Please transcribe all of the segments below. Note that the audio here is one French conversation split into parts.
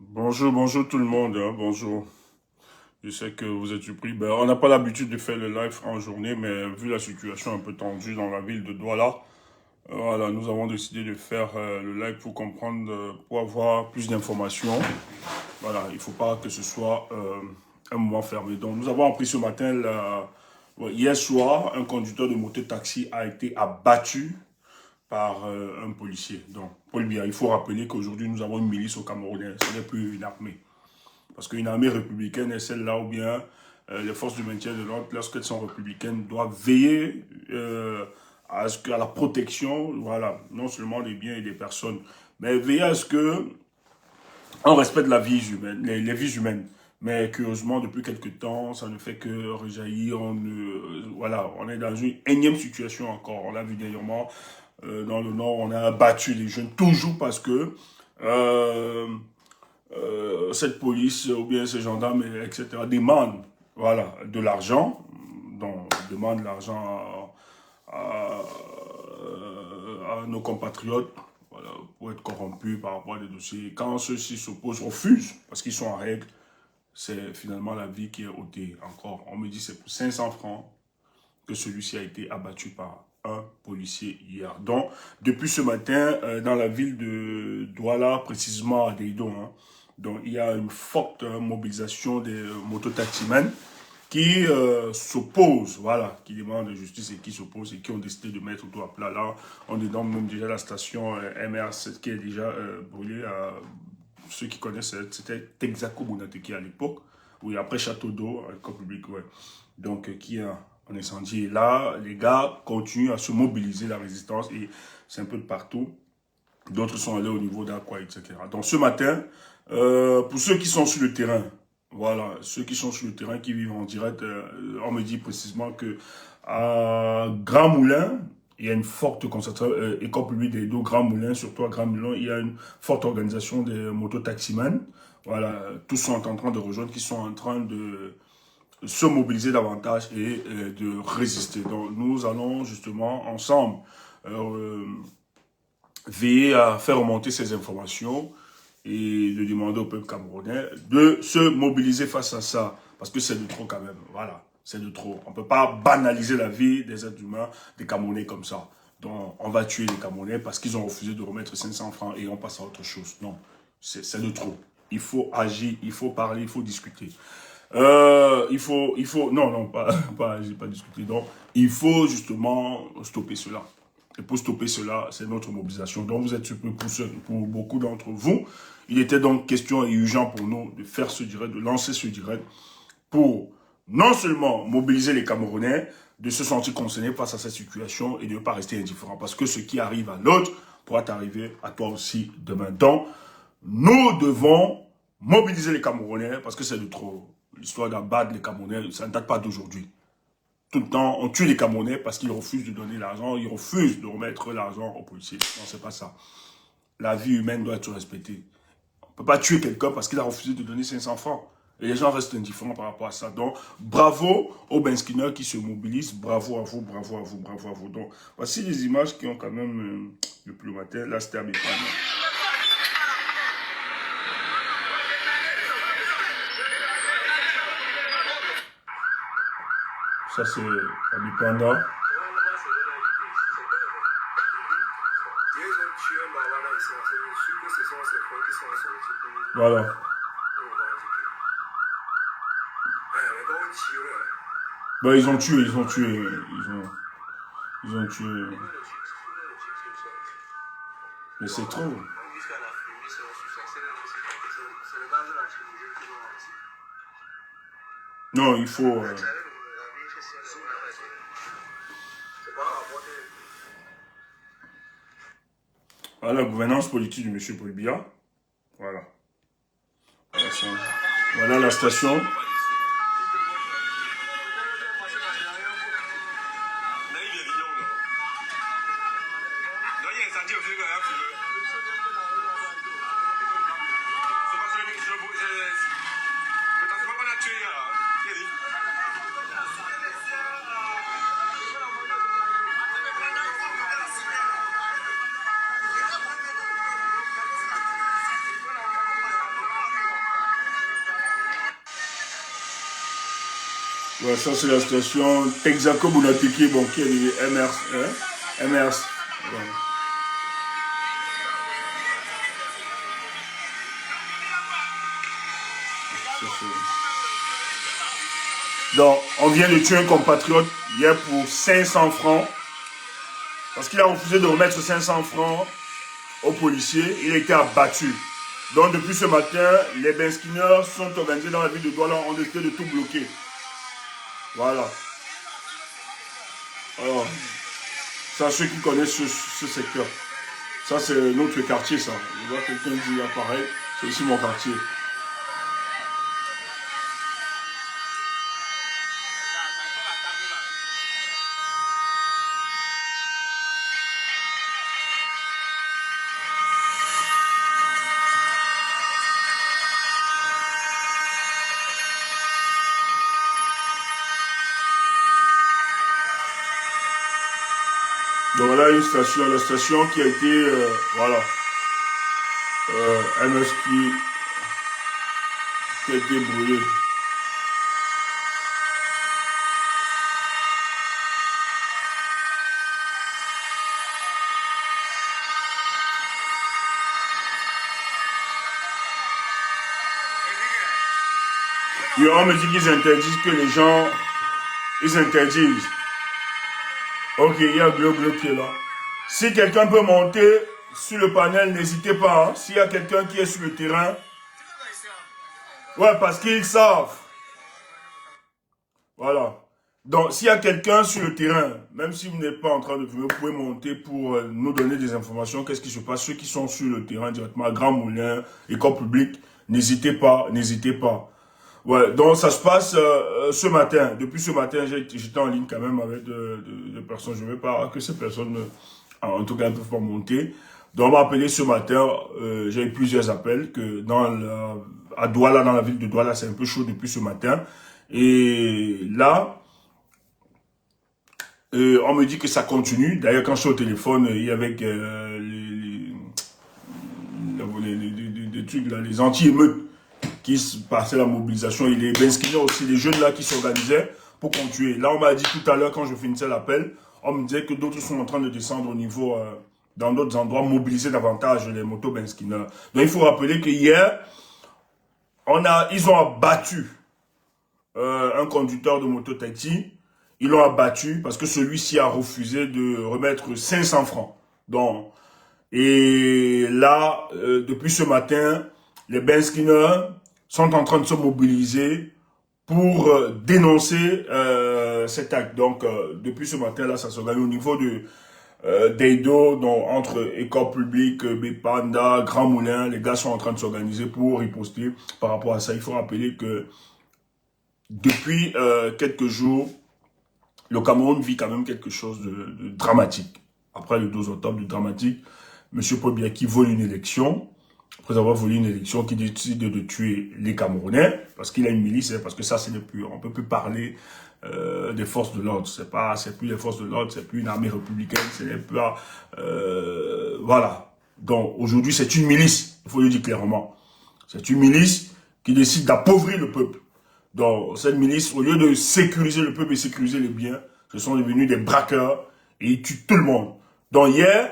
Bonjour, bonjour tout le monde, hein, bonjour. Je sais que vous êtes surpris. On n'a pas l'habitude de faire le live en journée, mais vu la situation un peu tendue dans la ville de Douala, voilà, nous avons décidé de faire le live pour comprendre, pour avoir plus d'informations. Voilà, il ne faut pas que ce soit un moment fermé. Donc, nous avons appris ce matin, hier soir, un conducteur de moto-taxi a été abattu par un policier. Donc, Paul Biya, il faut rappeler qu'aujourd'hui, nous avons une milice au Cameroun. Ce n'est plus une armée. Parce qu'une armée républicaine est celle-là où bien les forces de maintien de l'ordre, lorsqu'elles sont républicaines, doivent veiller à la protection, voilà, non seulement des biens et des personnes, mais veiller à ce que on respecte la vie humaine, les vies humaines. Mais curieusement, depuis quelques temps, ça ne fait que rejaillir. Voilà, on est dans une énième situation encore. On l'a vu dernièrement dans le Nord, on a abattu les jeunes toujours parce que euh, cette police ou bien ces gendarmes, etc., demandent voilà, de l'argent, donc demandent de l'argent à nos compatriotes voilà, pour être corrompus par rapport à des dossiers. Quand ceux-ci s'opposent, refusent, parce qu'ils sont en règle, c'est finalement la vie qui est ôtée. Encore, on me dit c'est pour 500 francs que celui-ci a été abattu par un policier hier. Donc, depuis ce matin, dans la ville de Douala, précisément à Deidon, hein, donc il y a une forte mobilisation des mototaximens qui s'opposent, voilà, qui demandent justice et qui s'opposent et qui ont décidé de mettre tout à plat. Là, on dénombre même déjà la station MR7 qui est déjà brûlée. Ceux qui connaissent, c'était Texaco Bonateki à l'époque. Oui, après Château d'eau, école publique, ouais. Donc, qui a un incendie. Et là, les gars continuent à se mobiliser, la résistance, et c'est un peu de partout. D'autres sont allés au niveau d'Aqua, etc. Donc, ce matin, pour ceux qui sont sur le terrain, voilà, ceux qui sont sur le terrain, qui vivent en direct, on me dit précisément que à Grand Moulin, il y a une forte concentration, école publique des deux Grand Moulin, surtout à Grand Moulin, il y a une forte organisation des mototaximans. Voilà, tous sont en train de rejoindre, qui sont en train de se mobiliser davantage et de résister. Donc nous allons justement ensemble euh, veiller à faire remonter ces informations et de demander au peuple camerounais de se mobiliser face à ça. Parce que c'est de trop quand même. Voilà, c'est de trop. On ne peut pas banaliser la vie des êtres humains, des Camerounais comme ça. Donc on va tuer les Camerounais parce qu'ils ont refusé de remettre 500 francs et on passe à autre chose. Non, c'est de trop. Il faut agir, il faut parler, il faut discuter. Non, non, j'ai pas discuté. Donc, il faut justement stopper cela. Et pour stopper cela, c'est notre mobilisation. Donc, vous êtes surpris pour beaucoup d'entre vous. Il était donc question et urgent pour nous de faire ce direct, de lancer ce direct pour non seulement mobiliser les Camerounais, de se sentir concernés face à cette situation et de ne pas rester indifférents. Parce que ce qui arrive à l'autre pourra t'arriver à toi aussi demain. Donc, nous devons mobiliser les Camerounais parce que c'est de trop. L'histoire d'abattre les Camerounais, ça ne date pas d'aujourd'hui. Tout le temps, on tue les Camerounais parce qu'ils refusent de donner l'argent, ils refusent de remettre l'argent aux policiers. Non, c'est pas ça. La vie humaine doit être respectée. On ne peut pas tuer quelqu'un parce qu'il a refusé de donner 500 francs. Et les gens restent indifférents par rapport à ça. Donc, bravo aux Benskiner qui se mobilisent. Bravo à vous, bravo à vous, bravo à vous. Donc, voici les images qui ont quand même depuis le matin. Là, c'était à Bépana. Ça, c'est à Bipanda. Voilà. Ben, ils ont tué, ils ont tué, ils ont tué. Mais c'est trop. Non, il faut... Voilà la gouvernance politique de M. Paul Biya. Voilà. Voilà, voilà la station. Ouais, ça c'est la station Texaco Bounatiki, bon, qui est le MRC. Hein? MRC. Ouais. Donc, on vient de tuer un compatriote hier pour 500 francs. Parce qu'il a refusé de remettre 500 francs aux policiers. Il a été abattu. Donc, depuis ce matin, les Benskiner sont organisés dans la ville de Douala. On décidé de tout bloquer. Voilà. Alors, ça, ceux qui connaissent ce secteur. Ça, c'est notre quartier, ça. Je vois quelqu'un dire pareil. C'est aussi mon quartier. Donc voilà une station, la station qui a été, voilà, MS qui a été brûlée. Et on me dit qu'ils interdisent que les gens, ils interdisent. Ok, il y a Glo qui est là. Si quelqu'un peut monter sur le panel, n'hésitez pas. Hein. S'il y a quelqu'un qui est sur le terrain. Ouais, parce qu'ils savent. Voilà. Donc, s'il y a quelqu'un sur le terrain, même si vous n'êtes pas en train de venir, vous pouvez monter pour nous donner des informations. Qu'est-ce qui se passe? Ceux qui sont sur le terrain directement, Grand Moulin, école publique, n'hésitez pas, n'hésitez pas. Ouais, donc ça se passe ce matin. Depuis ce matin, j'étais en ligne quand même avec de personnes. Je ne veux pas que ces personnes, en tout cas, ne peuvent pas monter. Donc on m'a appelé ce matin. J'ai eu plusieurs appels que à Douala, dans la ville de Douala, c'est un peu chaud depuis ce matin. Et là, on me dit que ça continue. D'ailleurs, quand je suis au téléphone, il y avait les trucs là, les anti-émeutes qui se passaient la mobilisation. Et les Benskiner aussi, les jeunes là qui s'organisaient pour continuer. Là, on m'a dit tout à l'heure, quand je finissais l'appel, on me disait que d'autres sont en train de descendre au niveau, dans d'autres endroits, mobiliser davantage les motos Benskiner. Donc, il faut rappeler que hier, ils ont abattu un conducteur de moto taxi. Ils l'ont abattu parce que celui-ci a refusé de remettre 500 francs. Donc, et là, depuis ce matin, les Benskiner sont en train de se mobiliser pour dénoncer cet acte. Donc, depuis ce matin, là, ça s'organise au niveau de d'Eido, donc entre école publique, Bepanda, Grand Moulin. Les gars sont en train de s'organiser pour riposter par rapport à ça. Il faut rappeler que depuis quelques jours, le Cameroun vit quand même quelque chose de dramatique. Après le 12 octobre, de dramatique, M. Paul Biya qui vole une élection, après avoir volé une élection, qui décide de tuer les Camerounais, parce qu'il a une milice, parce que ça, ce n'est plus, on ne peut plus parler des forces de l'ordre. C'est plus les forces de l'ordre, c'est plus une armée républicaine, c'est plus, voilà. Donc, aujourd'hui, c'est une milice, il faut le dire clairement. C'est une milice qui décide d'appauvrir le peuple. Donc, cette milice, au lieu de sécuriser le peuple et sécuriser les biens, ce sont devenus des braqueurs et ils tuent tout le monde. Donc, hier,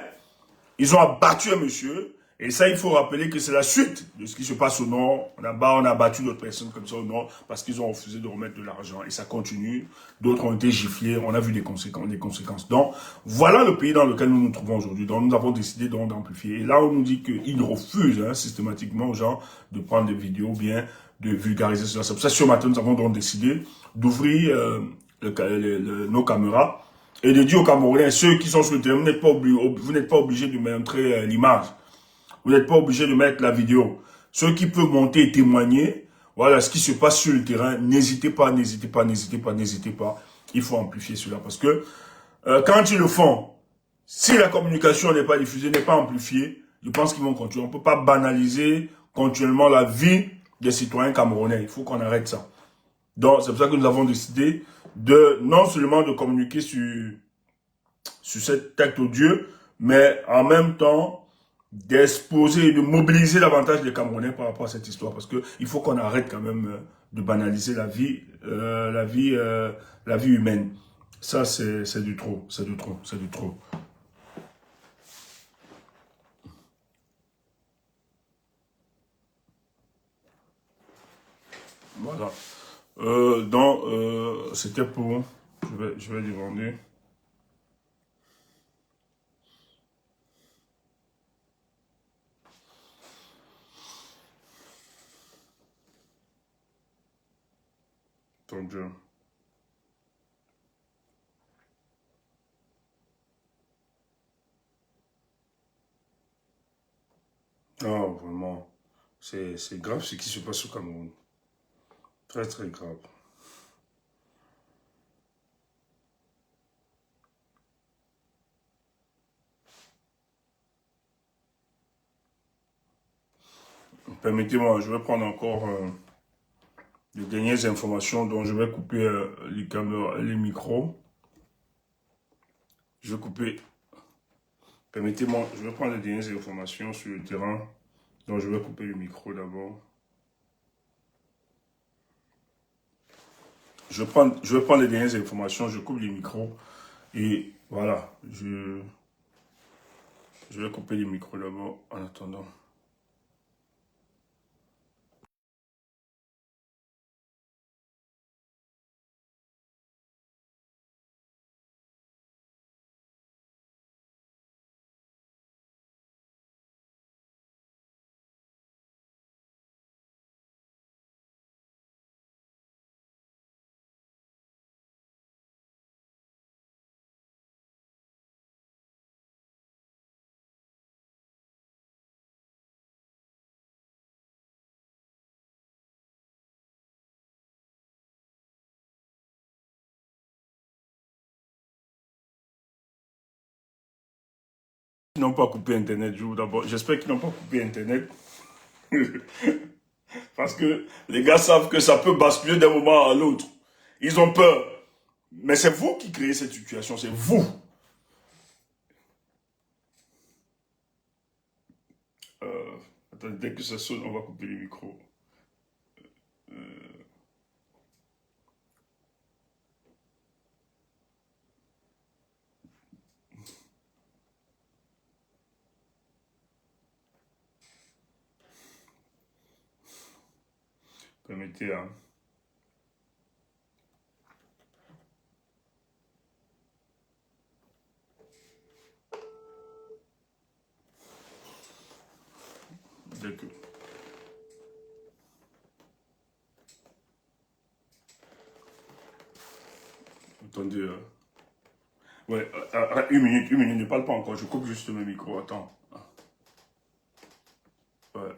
ils ont abattu un monsieur. Et ça, il faut rappeler que c'est la suite de ce qui se passe au nord. On a abattu d'autres personnes comme ça au nord parce qu'ils ont refusé de remettre de l'argent. Et ça continue. D'autres ont été giflés. On a vu des conséquences. Donc, voilà le pays dans lequel nous nous trouvons aujourd'hui. Donc, nous avons décidé d'amplifier. Et là, on nous dit qu'ils refusent systématiquement aux gens de prendre des vidéos bien, de vulgariser cela. C'est pour ça que ce matin, nous avons donc décidé d'ouvrir nos caméras et de dire aux Camerounais, ceux qui sont sur le terrain, vous n'êtes pas obligés de montrer l'image. Vous n'êtes pas obligé de mettre la vidéo. Ceux qui peuvent monter et témoigner, voilà ce qui se passe sur le terrain. N'hésitez pas, n'hésitez pas, n'hésitez pas, n'hésitez pas. Il faut amplifier cela parce que quand ils le font, si la communication n'est pas diffusée, n'est pas amplifiée, je pense qu'ils vont continuer. On ne peut pas banaliser continuellement la vie des citoyens camerounais. Il faut qu'on arrête ça. Donc, c'est pour ça que nous avons décidé de non seulement de communiquer sur cet acte odieux, mais en même temps d'exposer, de mobiliser davantage les Camerounais par rapport à cette histoire. Parce qu'il faut qu'on arrête quand même de banaliser la vie humaine. Ça, c'est du trop, c'est du trop, c'est du trop. Voilà. Donc, c'était pour... je vais demander. Ton Dieu. Non, vraiment. C'est grave ce qui se passe au Cameroun. Très, très grave. Permettez-moi, je vais prendre encore les dernières informations dont je vais couper les caméras, les micros. Je vais couper. Permettez-moi, je vais prendre les dernières informations sur le terrain. Donc je vais couper le micro d'abord. Je vais prendre les dernières informations, je coupe les micros. Et voilà, je vais couper les micros d'abord en attendant. Ils n'ont pas coupé Internet, d'abord. J'espère qu'ils n'ont pas coupé Internet. Parce que les gars savent que ça peut basculer d'un moment à l'autre. Ils ont peur. Mais c'est vous qui créez cette situation, c'est vous. Euh, Attendez, dès que ça sonne, on va couper les micros. Permettez, hein. Dès que... Attendez. Ouais, une minute, ne parle pas encore. Je coupe juste mes micros. Attends. Ouais.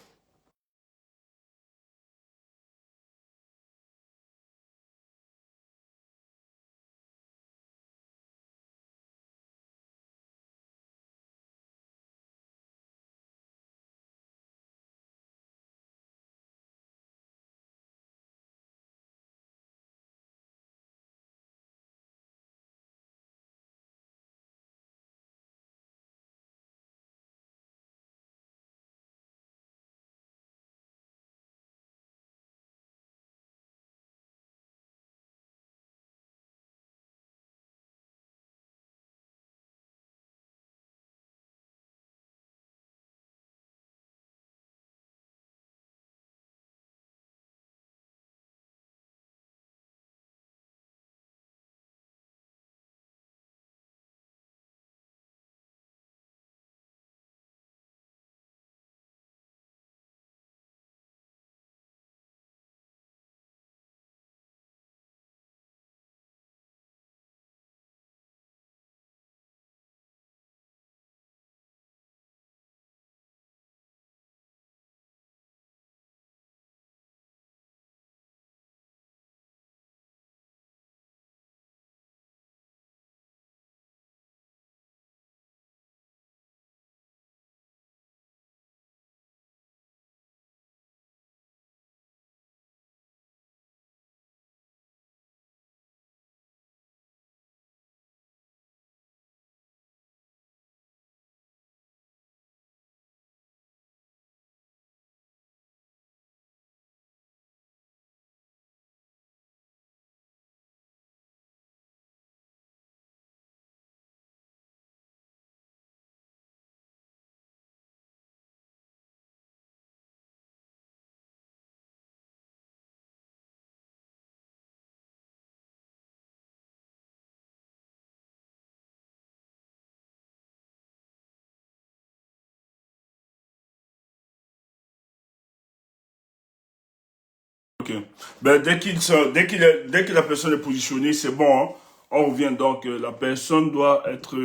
Ok. Ben, dès que la personne est positionnée, c'est bon. Hein. On revient donc. La personne doit être...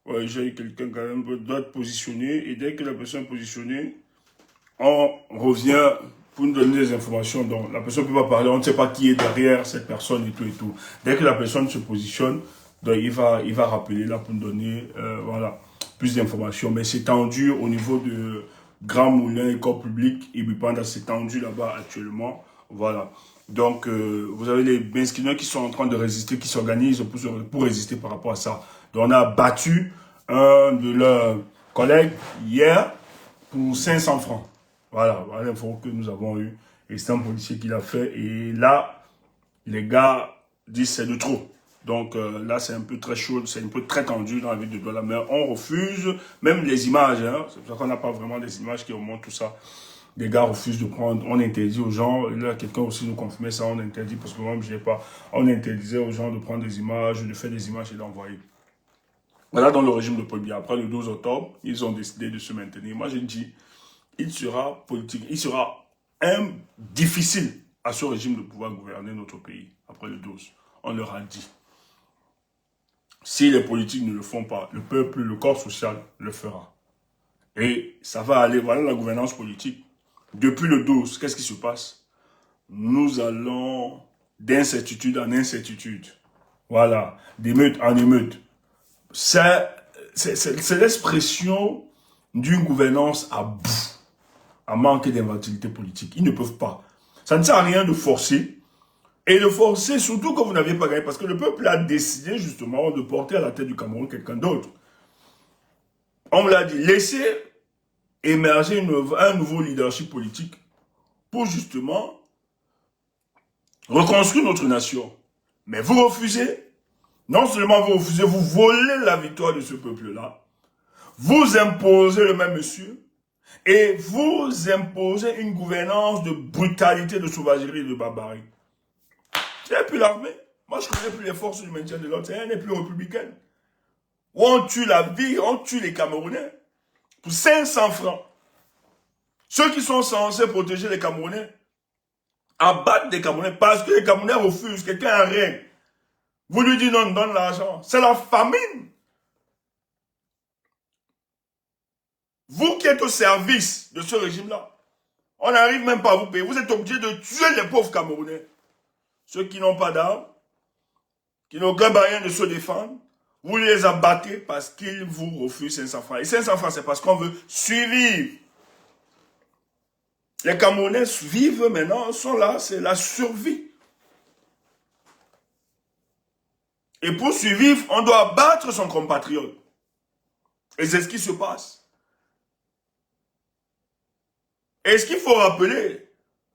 ouais, j'ai eu quelqu'un quand même doit être positionné. Et dès que la personne est positionnée, on revient pour nous donner des informations. Donc, la personne ne peut pas parler. On ne sait pas qui est derrière cette personne et tout et tout. Dès que la personne se positionne, donc il va rappeler là pour nous donner voilà, plus d'informations. Mais c'est tendu au niveau de Grand Moulin, école publique. Ibipanda, c'est tendu là-bas actuellement. Voilà. Donc, vous avez les Benskinois qui sont en train de résister, qui s'organisent pour résister par rapport à ça. Donc, on a battu un de leurs collègues hier pour 500 francs. Voilà l'info que nous avons eue. Et c'est un policier qui l'a fait. Et là, les gars disent c'est de trop. Donc là, c'est un peu très chaud, c'est un peu très tendu dans la ville de Douala. Mais on refuse, même les images. Hein, c'est pour ça qu'on n'a pas vraiment des images qui remontent tout ça. Les gars refusent de prendre, on interdit aux gens. Là, quelqu'un aussi nous confirmait ça, on interdit, parce que moi, je n'ai pas. On interdisait aux gens de prendre des images, de faire des images et d'envoyer. Voilà, dans le régime de Paul Biya. Après le 12 octobre, ils ont décidé de se maintenir. Moi, je dis, il sera politique, il sera difficile à ce régime de pouvoir gouverner notre pays après le 12. On leur a dit. Si les politiques ne le font pas, le peuple, le corps social le fera. Et ça va aller, voilà la gouvernance politique. Depuis le 12, qu'est-ce qui se passe? Nous allons d'incertitude en incertitude. Voilà, d'émeute en émeute. C'est l'expression d'une gouvernance à bout, à manque d'inventivité politique. Ils ne peuvent pas. Ça ne sert à rien de forcer. Et de forcer, surtout quand vous n'aviez pas gagné, parce que le peuple a décidé justement de porter à la tête du Cameroun quelqu'un d'autre. On me l'a dit, laissez émerger un nouveau leadership politique pour justement reconstruire notre nation. Mais vous refusez. Non seulement vous refusez, vous volez la victoire de ce peuple-là. Vous imposez le même monsieur. Et vous imposez une gouvernance de brutalité, de sauvagerie et de barbarie. C'est plus l'armée. Moi, je ne connais plus les forces du maintien de l'ordre. Elle n'est plus républicaine. Où on tue la vie, on tue les Camerounais. Pour 500 francs. Ceux qui sont censés protéger les Camerounais abattent des Camerounais parce que les Camerounais refusent. Quelqu'un a rien. Vous lui dites non, donne l'argent. C'est la famine. Vous qui êtes au service de ce régime-là, on n'arrive même pas à vous payer. Vous êtes obligé de tuer les pauvres Camerounais. Ceux qui n'ont pas d'armes, qui n'ont aucun moyen de se défendre, vous les abattez parce qu'ils vous refusent 500 francs. Et 500 francs, c'est parce qu'on veut survivre. Les Camerounais vivent maintenant, sont là, c'est la survie. Et pour survivre, on doit abattre son compatriote. Et c'est ce qui se passe. Et ce qu'il faut rappeler,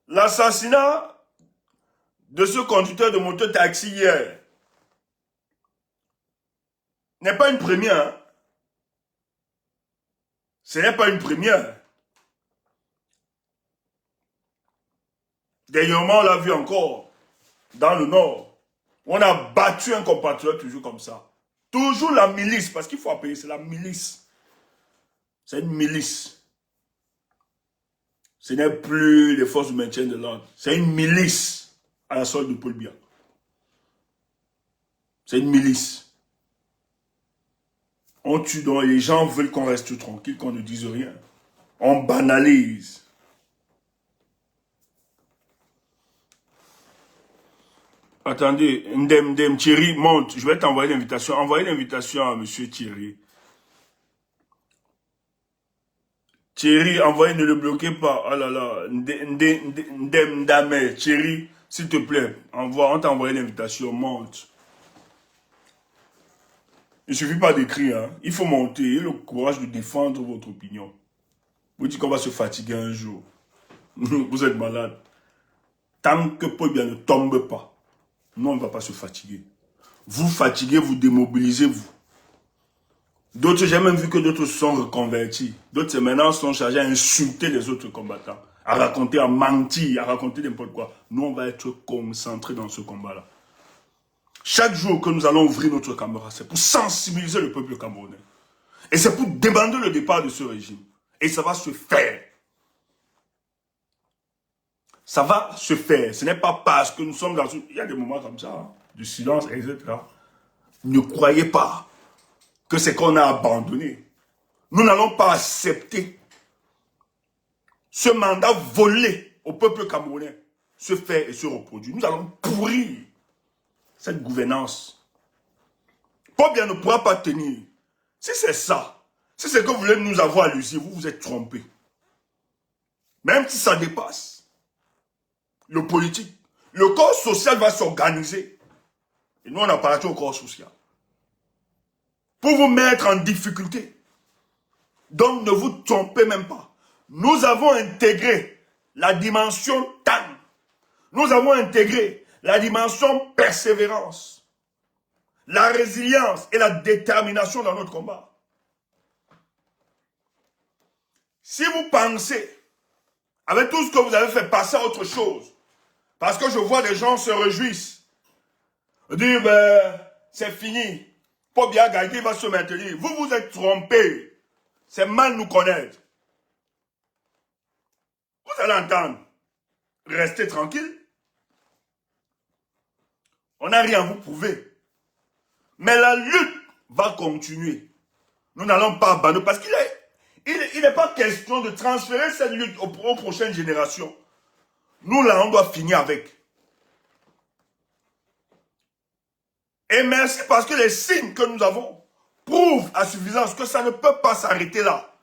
l'assassinat de ce conducteur de moto taxi hier n'est pas une première. Hein? Ce n'est pas une première. Dernièrement, on l'a vu encore dans le Nord. On a battu un compatriote toujours comme ça. Toujours la milice, parce qu'il faut appeler, c'est la milice. C'est une milice. Ce n'est plus les forces de maintien de l'ordre. C'est une milice à la solde de Paul Biya. C'est une milice. On tue donc, les gens veulent qu'on reste tranquille, qu'on ne dise rien. On banalise. Attendez, Ndem Thierry, monte. Je vais t'envoyer l'invitation. Envoyez l'invitation à M. Thierry. Thierry, envoyez, ne le bloquez pas. Oh là là. Ndem Dame. Thierry, s'il te plaît, envoie. On t'a envoyé l'invitation. Monte. Il ne suffit pas d'écrire. Hein. Il faut monter. Il a le courage de défendre votre opinion. Vous dites qu'on va se fatiguer un jour. Vous êtes malade. Tant que Paul Biya ne tombe pas. Non, on ne va pas se fatiguer. Vous fatiguez, vous démobilisez, vous. D'autres, j'ai même vu que d'autres se sont reconvertis. D'autres, maintenant, sont chargés à insulter les autres combattants, à raconter, à mentir, à raconter n'importe quoi. Nous, on va être concentrés dans ce combat-là. Chaque jour que nous allons ouvrir notre caméra, c'est pour sensibiliser le peuple camerounais. Et c'est pour demander le départ de ce régime. Et ça va se faire. Ça va se faire. Ce n'est pas parce que nous sommes dans... Il y a des moments comme ça, hein, du silence, etc. Ne croyez pas que c'est qu'on a abandonné. Nous n'allons pas accepter ce mandat volé au peuple camerounais se faire et se reproduire. Nous allons pourrir cette gouvernance. Paul Biya ne pourra pas tenir. Si c'est ça, si c'est que vous voulez nous avoir à l'usine, vous vous êtes trompé. Même si ça dépasse le politique, le corps social va s'organiser. Et nous, on appartient au corps social. Pour vous mettre en difficulté. Donc, ne vous trompez même pas. Nous avons intégré la dimension temps. Nous avons intégré la dimension persévérance, la résilience et la détermination dans notre combat. Si vous pensez, avec tout ce que vous avez fait, passer à autre chose, parce que je vois des gens se réjouissent, dire, ben, c'est fini, Paul Biya Gaïdé va se maintenir. Vous vous êtes trompés. C'est mal nous connaître. Vous allez entendre. Restez tranquille. On n'a rien à vous prouver. Mais la lutte va continuer. Nous n'allons pas abandonner parce qu'il n'est pas question de transférer cette lutte aux prochaines générations. Nous, là, on doit finir avec. Et merci parce que les signes que nous avons prouvent à suffisance que ça ne peut pas s'arrêter là.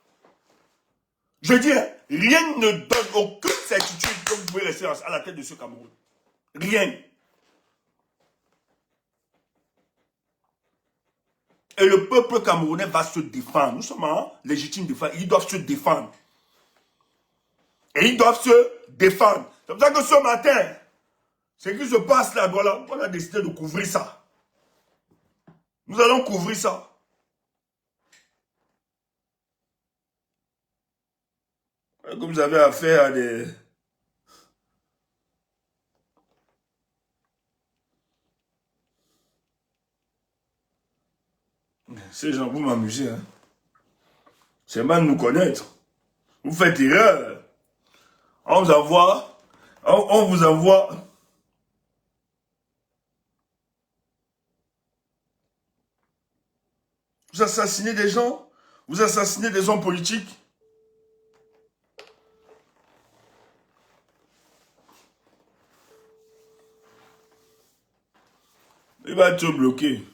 Je veux dire, rien ne donne aucune certitude que vous pouvez rester à la tête de ce Cameroun. Rien. Et le peuple camerounais va se défendre. Nous sommes en légitime défense. Ils doivent se défendre. Et ils doivent se défendre. C'est pour ça que ce matin, ce qui se passe là, voilà, on a décidé de couvrir ça. Nous allons couvrir ça. Comme vous avez affaire à des... Ces gens, vous m'amusez. Hein? C'est mal de nous connaître. Vous faites erreur. On vous envoie... On vous envoie... Vous assassinez des gens. Vous assassinez des hommes politiques. Il va être bloqué.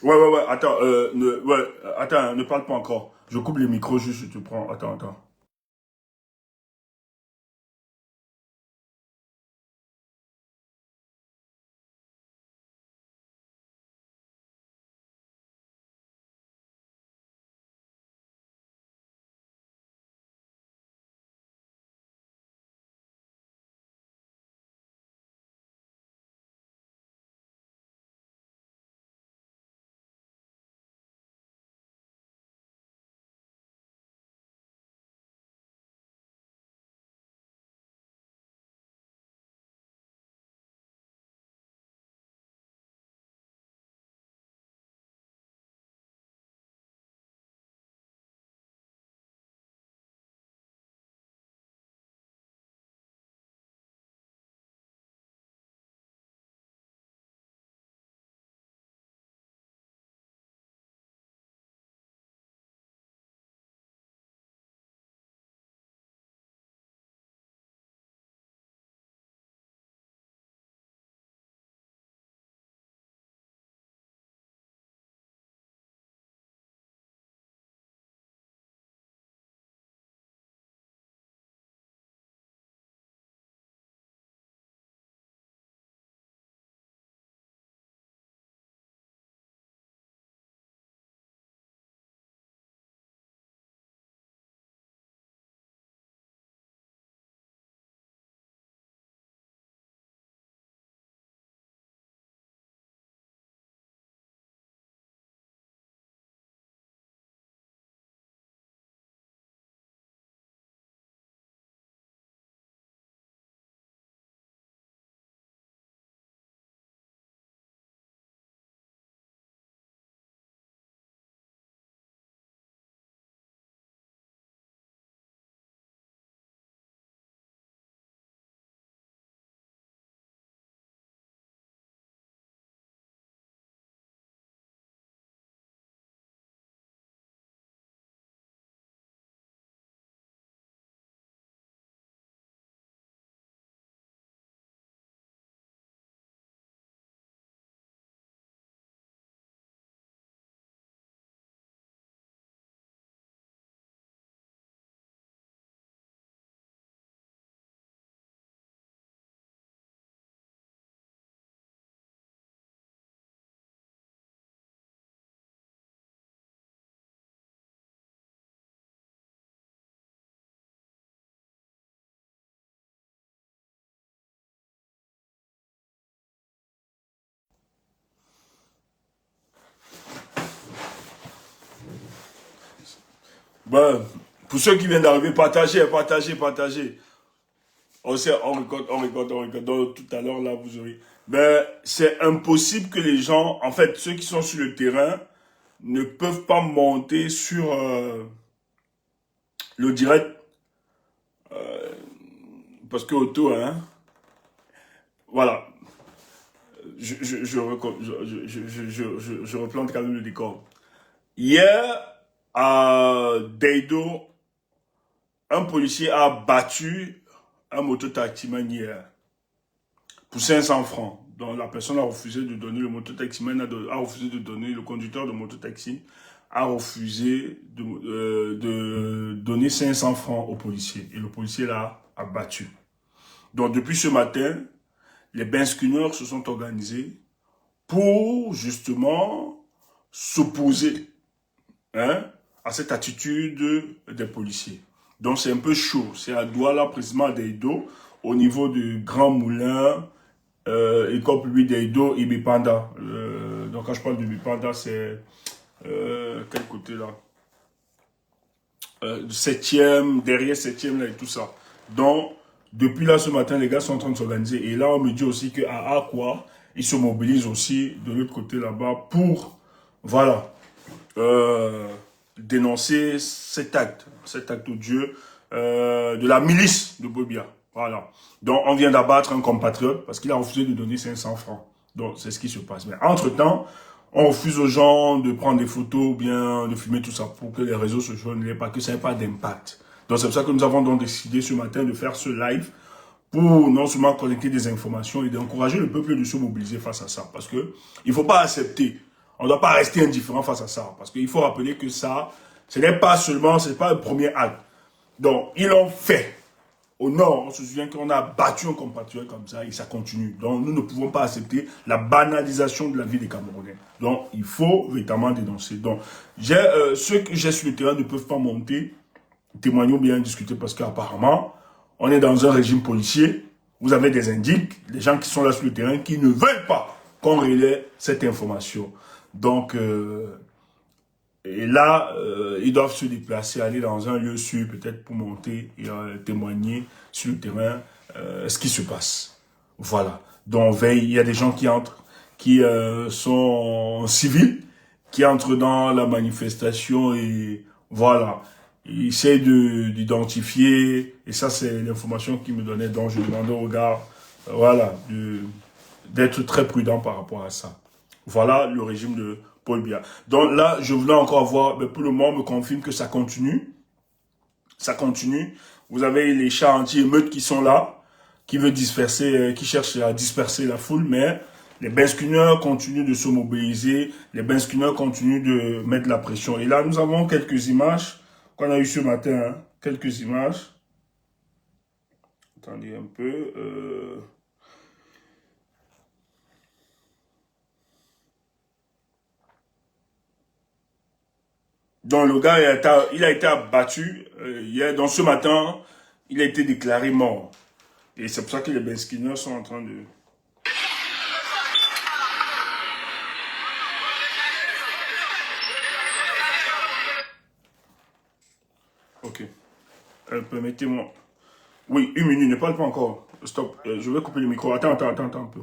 Ouais. Attends, attends, ne parle pas encore. Je coupe les micros juste, je te prends. Attends. Ben, pour ceux qui viennent d'arriver, partagez, partagez, partagez. On récolte, on récolte, on récolte. Donc, tout à l'heure, là, vous aurez. Ben, c'est impossible que les gens, en fait, ceux qui sont sur le terrain, ne peuvent pas monter sur le direct. Parce que auto, hein, voilà. Je replante quand même le décor. Hier, à Deido, un policier a battu un mototaximan hier pour 500 francs. Donc la personne a refusé de donner le mototaximan, a refusé de donner le conducteur de mototaxi, a refusé de donner 500 francs au policier. Et le policier l'a abattu. Donc depuis ce matin, les Benskuneurs se sont organisés pour justement s'opposer, hein, à cette attitude des policiers. Donc c'est un peu chaud. C'est à Douala, précisément à Deido, au niveau du Grand Moulin, école publique d'Eido et Bipanda. Donc quand je parle de Bipanda, c'est quel côté là, 7e, derrière 7e là et tout ça. Donc depuis là ce matin, les gars sont en train de s'organiser. Et là on me dit aussi qu'à Aqua, ils se mobilisent aussi de l'autre côté là-bas pour, voilà, dénoncer cet acte odieux de la milice de Bobia. Voilà. Donc, on vient d'abattre un compatriote parce qu'il a refusé de donner 500 francs. Donc, c'est ce qui se passe. Mais entre-temps, on refuse aux gens de prendre des photos ou bien de filmer tout ça pour que les réseaux sociaux ne l'aient pas, que ça n'ait pas d'impact. Donc, c'est pour ça que nous avons donc décidé ce matin de faire ce live pour non seulement collecter des informations et d'encourager le peuple de se mobiliser face à ça. Parce que il ne faut pas accepter. On ne doit pas rester indifférent face à ça. Parce qu'il faut rappeler que ça, ce n'est pas seulement, ce n'est pas le premier acte. Donc, ils l'ont fait. Au nord, on se souvient qu'on a battu un compatriote comme ça et ça continue. Donc, nous ne pouvons pas accepter la banalisation de la vie des Camerounais. Donc, il faut véritablement dénoncer. Donc, ceux que j'ai sur le terrain ne peuvent pas monter, témoigner ou bien discuter parce qu'apparemment, on est dans un régime policier. Vous avez des indices, les gens qui sont là sur le terrain, qui ne veulent pas qu'on relaie cette information. Donc, et là, ils doivent se déplacer, aller dans un lieu sûr, peut-être pour monter et témoigner sur le terrain ce qui se passe. Voilà. Donc, on veille, il y a des gens qui entrent, qui sont civils, qui entrent dans la manifestation et voilà. Ils essaient d'identifier, et ça c'est l'information qu'ils me donnaient, donc je demandais au gars, voilà, d'être très prudent par rapport à ça. Voilà le régime de Paul Biya. Donc là, je voulais encore voir, mais pour le moment, on me confirme que ça continue. Ça continue. Vous avez les chars anti-émeutes qui sont là, qui veulent disperser, qui cherchent à disperser la foule, mais les Benskuneurs continuent de se mobiliser, les Benskuneurs continuent de mettre la pression. Et là, nous avons quelques images qu'on a eues ce matin, hein. Quelques images. Attendez un peu. Donc le gars, il a été abattu hier. Donc ce matin, il a été déclaré mort. Et c'est pour ça que les Benskuneurs sont en train de... Ok. Permettez-moi. Oui, une minute, ne parle pas encore. Stop. Je vais couper le micro. Attends un peu.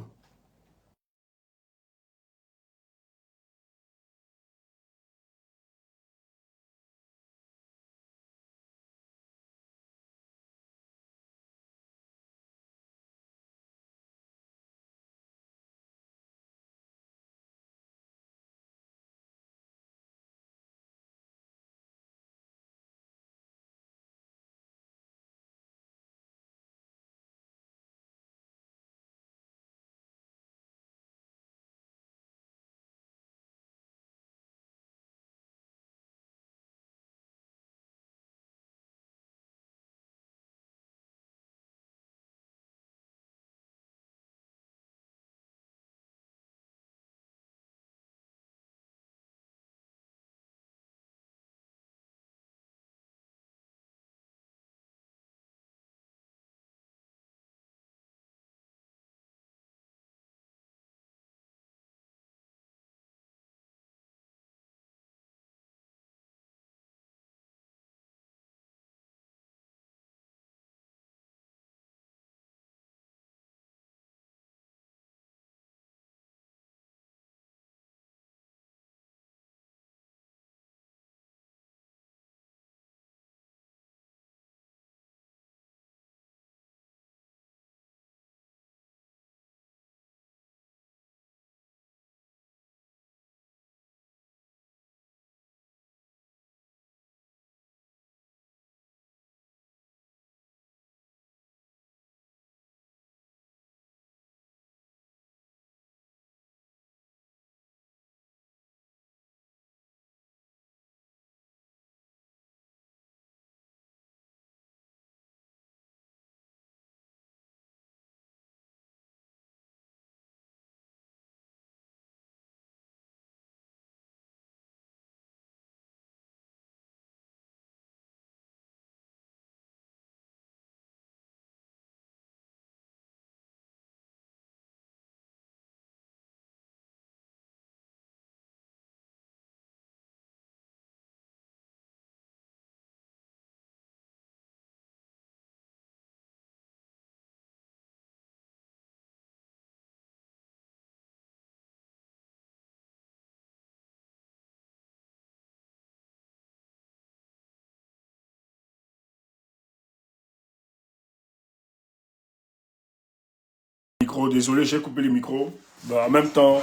Micro, désolé, j'ai coupé les micros. Bah, en même temps,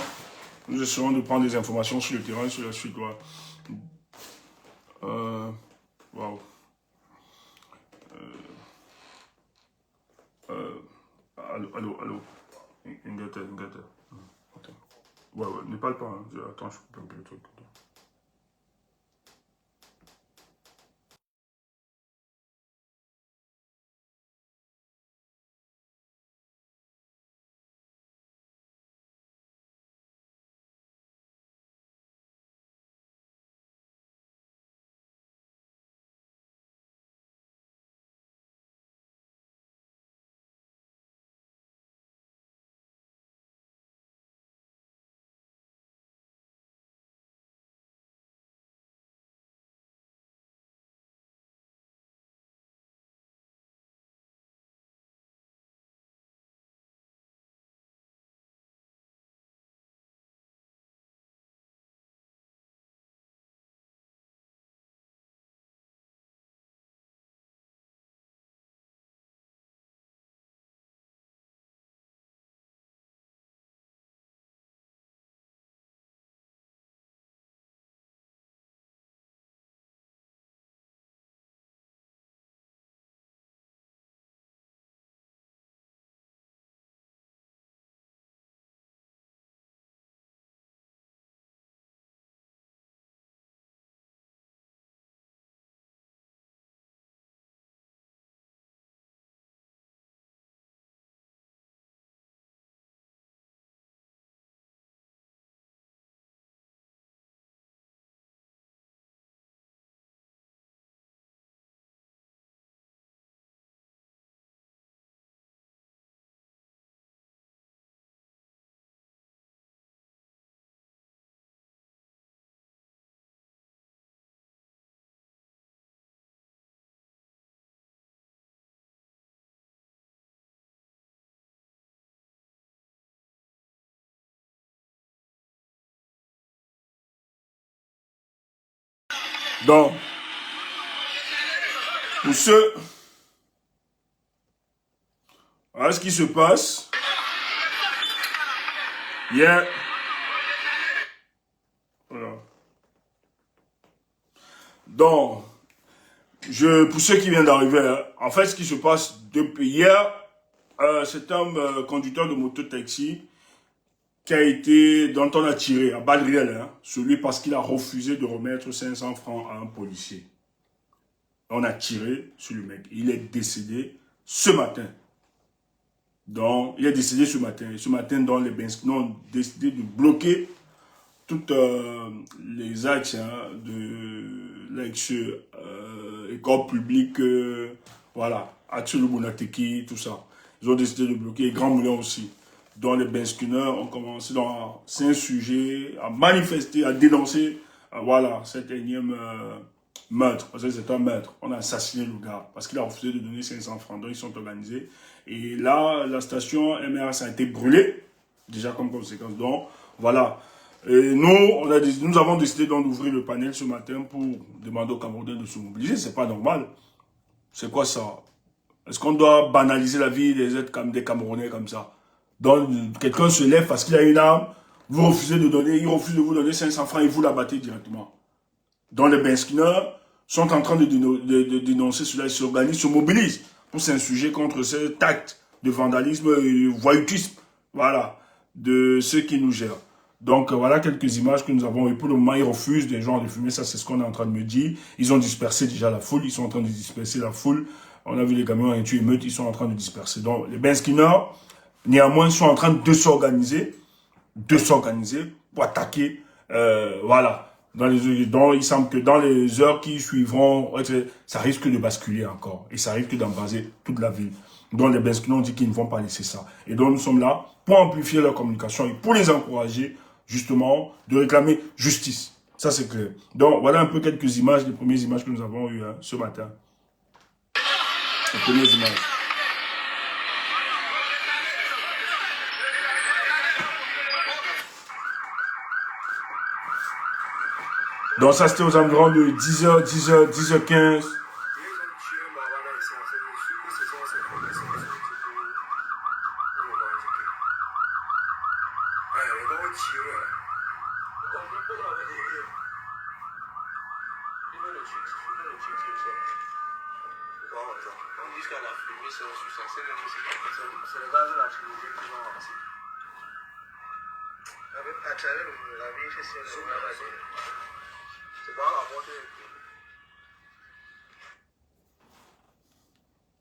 nous essayons de prendre des informations sur le terrain, sur la suite. Voilà. Wow. Allô. Ingata. Attends. Ouais, ne parle pas. Hein. Attends, je coupe un peu le truc. Donc, pour ceux, voilà ce qui se passe. Hier, voilà. Donc, pour ceux qui viennent d'arriver, hein, en fait, ce qui se passe depuis hier, c'est un conducteur de moto-taxi qui a été, dont on a tiré à balles réelles, hein, sur lui parce qu'il a refusé de remettre 500 francs à un policier. On a tiré sur le mec. Il est décédé ce matin. Donc, il est décédé ce matin. Et ce matin, dans les Benskino ont décidé de bloquer toutes les axes hein, de l'ex-école publique, voilà, Axe le Bonateki, tout ça. Ils ont décidé de bloquer, et Grand Moulin aussi. Dans les Benskino ont commencé dans 5 sujets à manifester, à dénoncer, voilà, cet énième meurtre, parce que c'est un meurtre. On a assassiné le gars, parce qu'il a refusé de donner 500 francs, donc ils sont organisés. Et là, la station MRS a été brûlée, déjà comme conséquence. Donc, voilà. Et nous avons décidé d'ouvrir le panel ce matin pour demander aux Camerounais de se mobiliser. C'est pas normal. C'est quoi ça? Est-ce qu'on doit banaliser la vie des êtres comme des Camerounais comme ça? Donc, quelqu'un se lève parce qu'il a une arme, vous refusez de donner, il refuse de vous donner 500 francs et vous la battez directement. Donc, les Benskiner sont en train de dénoncer cela, ils s'organisent, se mobilisent pour s'insurger contre cet acte de vandalisme et voyoutisme, voilà, de ceux qui nous gèrent. Donc, voilà quelques images que nous avons eues. Pour le moment, ils refusent des gens de fumer. Ça, c'est ce qu'on est en train de me dire. Ils ont dispersé déjà la foule. Ils sont en train de disperser la foule. On a vu les camions anti-émeutes. Ils sont en train de disperser. Donc, les Benskiner, néanmoins, sont en train de s'organiser pour attaquer, voilà. Donc, il semble que dans les heures qui suivront, ça risque de basculer encore. Et ça risque d'embraser toute la ville. Donc, les Benskino ont dit qu'ils ne vont pas laisser ça. Et donc, nous sommes là pour amplifier leur communication et pour les encourager, justement, de réclamer justice. Ça, c'est clair. Donc, voilà un peu quelques images, les premières images que nous avons eues hein, ce matin. Les premières images. Donc ça c'était aux environs de 10h, 10h15. Jusqu'à la fumée, c'est censé même que c'est le gaz de la fumée qui vont ramasser. C'est pas la porte.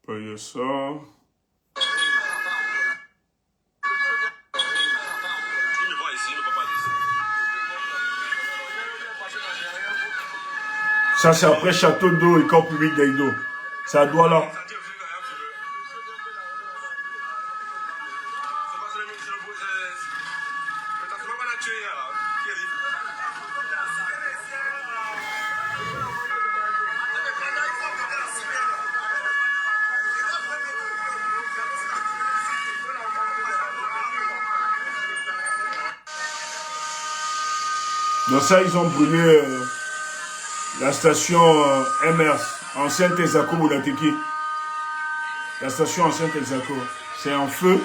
Payer ça. Ça, c'est après Château d'eau et corps public d'Aïdo. C'est à Douala. Dans ça, ils ont brûlé la station MRS, ancienne Texaco Boulateki. La station ancienne Texaco. C'est en feu.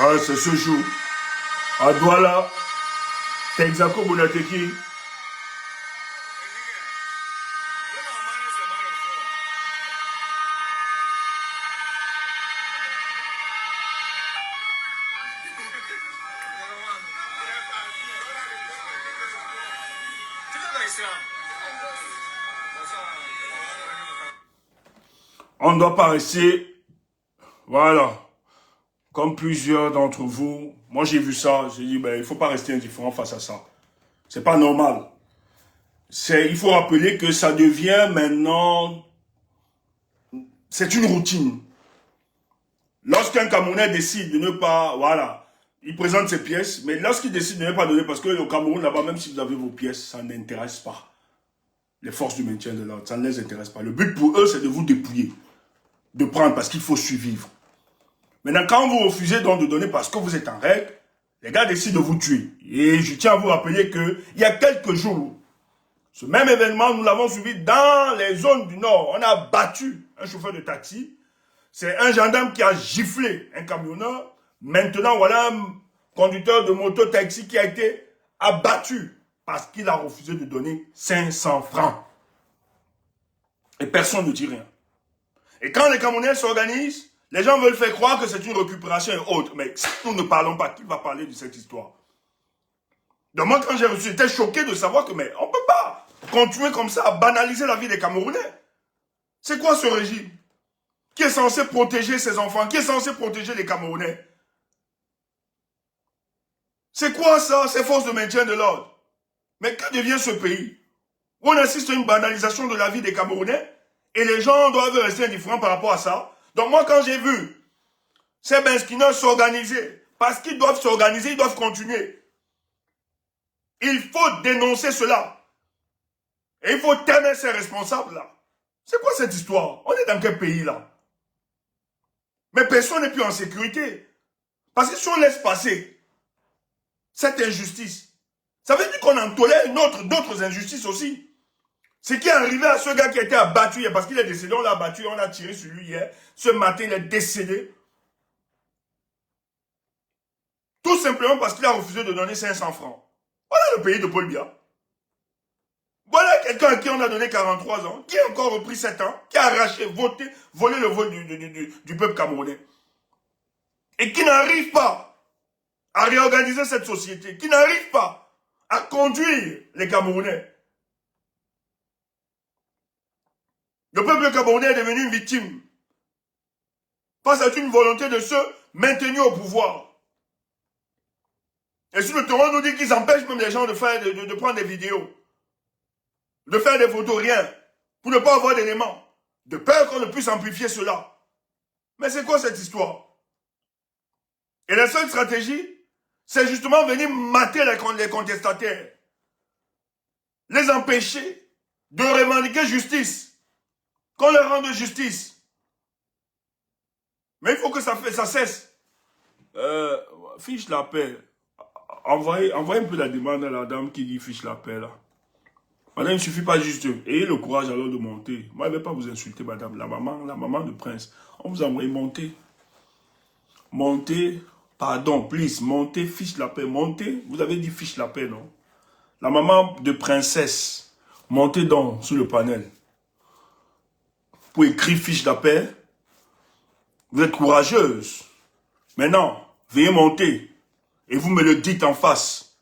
Ouais, c'est ce jour. À Douala, Texaco Boulateki. On ne doit pas rester, voilà, comme plusieurs d'entre vous. Moi, j'ai vu ça, j'ai dit, ben, il ne faut pas rester indifférent face à ça. C'est pas normal. Il faut rappeler que ça devient maintenant, c'est une routine. Lorsqu'un Camerounais décide de ne pas, voilà, il présente ses pièces, mais lorsqu'il décide de ne pas donner, parce que au Cameroun, là-bas, même si vous avez vos pièces, ça n'intéresse pas les forces du maintien de l'ordre, ça ne les intéresse pas. Le but pour eux, c'est de vous dépouiller, de prendre, parce qu'il faut survivre. Maintenant, quand vous refusez donc de donner parce que vous êtes en règle, les gars décident de vous tuer. Et je tiens à vous rappeler qu'il y a quelques jours, ce même événement, nous l'avons suivi dans les zones du Nord. On a battu un chauffeur de taxi. C'est un gendarme qui a giflé un camionneur. Maintenant, voilà un conducteur de moto-taxi qui a été abattu parce qu'il a refusé de donner 500 francs. Et personne ne dit rien. Et quand les Camerounais s'organisent, les gens veulent faire croire que c'est une récupération et autres. Mais si nous ne parlons pas, qui va parler de cette histoire? Donc moi, quand j'ai reçu, j'étais choqué de savoir que, mais on ne peut pas continuer comme ça à banaliser la vie des Camerounais. C'est quoi ce régime qui est censé protéger ses enfants, qui est censé protéger les Camerounais? C'est quoi ça, ces forces de maintien de l'ordre? Mais que devient ce pays? On assiste à une banalisation de la vie des Camerounais et les gens doivent rester indifférents par rapport à ça. Donc moi, quand j'ai vu ces Benskina s'organiser, parce qu'ils doivent s'organiser, ils doivent continuer. Il faut dénoncer cela. Et il faut terminer ces responsables-là. C'est quoi cette histoire? On est dans quel pays là? Mais personne n'est plus en sécurité. Parce que si on laisse passer cette injustice, ça veut dire qu'on en tolère d'autres injustices aussi. Ce qui est arrivé à ce gars qui a été abattu hier, parce qu'il est décédé, on l'a abattu, on a tiré sur lui hier. Ce matin, il est décédé. Tout simplement parce qu'il a refusé de donner 500 francs. Voilà le pays de Paul Biya. Voilà quelqu'un à qui on a donné 43 ans, qui a encore repris 7 ans, qui a arraché, volé le vol du peuple camerounais. et qui n'arrivent pas à réorganiser cette société, qui n'arrivent pas à conduire les Camerounais. Le peuple camerounais est devenu une victime face à une volonté de se maintenir au pouvoir. Et sur le terrain, on nous dit qu'ils empêchent même les gens de prendre des vidéos, de faire des photos, rien, pour ne pas avoir d'éléments, de peur qu'on ne puisse amplifier cela. Mais c'est quoi cette histoire? Et la seule stratégie, c'est justement venir mater les contestataires, les empêcher de revendiquer justice, qu'on leur rende justice. Mais il faut que ça cesse. Fiche la paix. Envoyez un peu la demande à la dame qui dit fiche la paix là. Madame, il ne suffit pas juste. Ayez le courage alors de monter. Moi, je ne vais pas vous insulter, madame. La maman de Prince. On vous a envoyé monter. Montez. Pardon, please. Montez, fiche la paix. Montez. Vous avez dit fiche la paix, non? La maman de princesse. Montez donc sur le panel. Pour écrire fiche la paix. Vous êtes courageuse. Maintenant, veuillez monter. Et vous me le dites en face.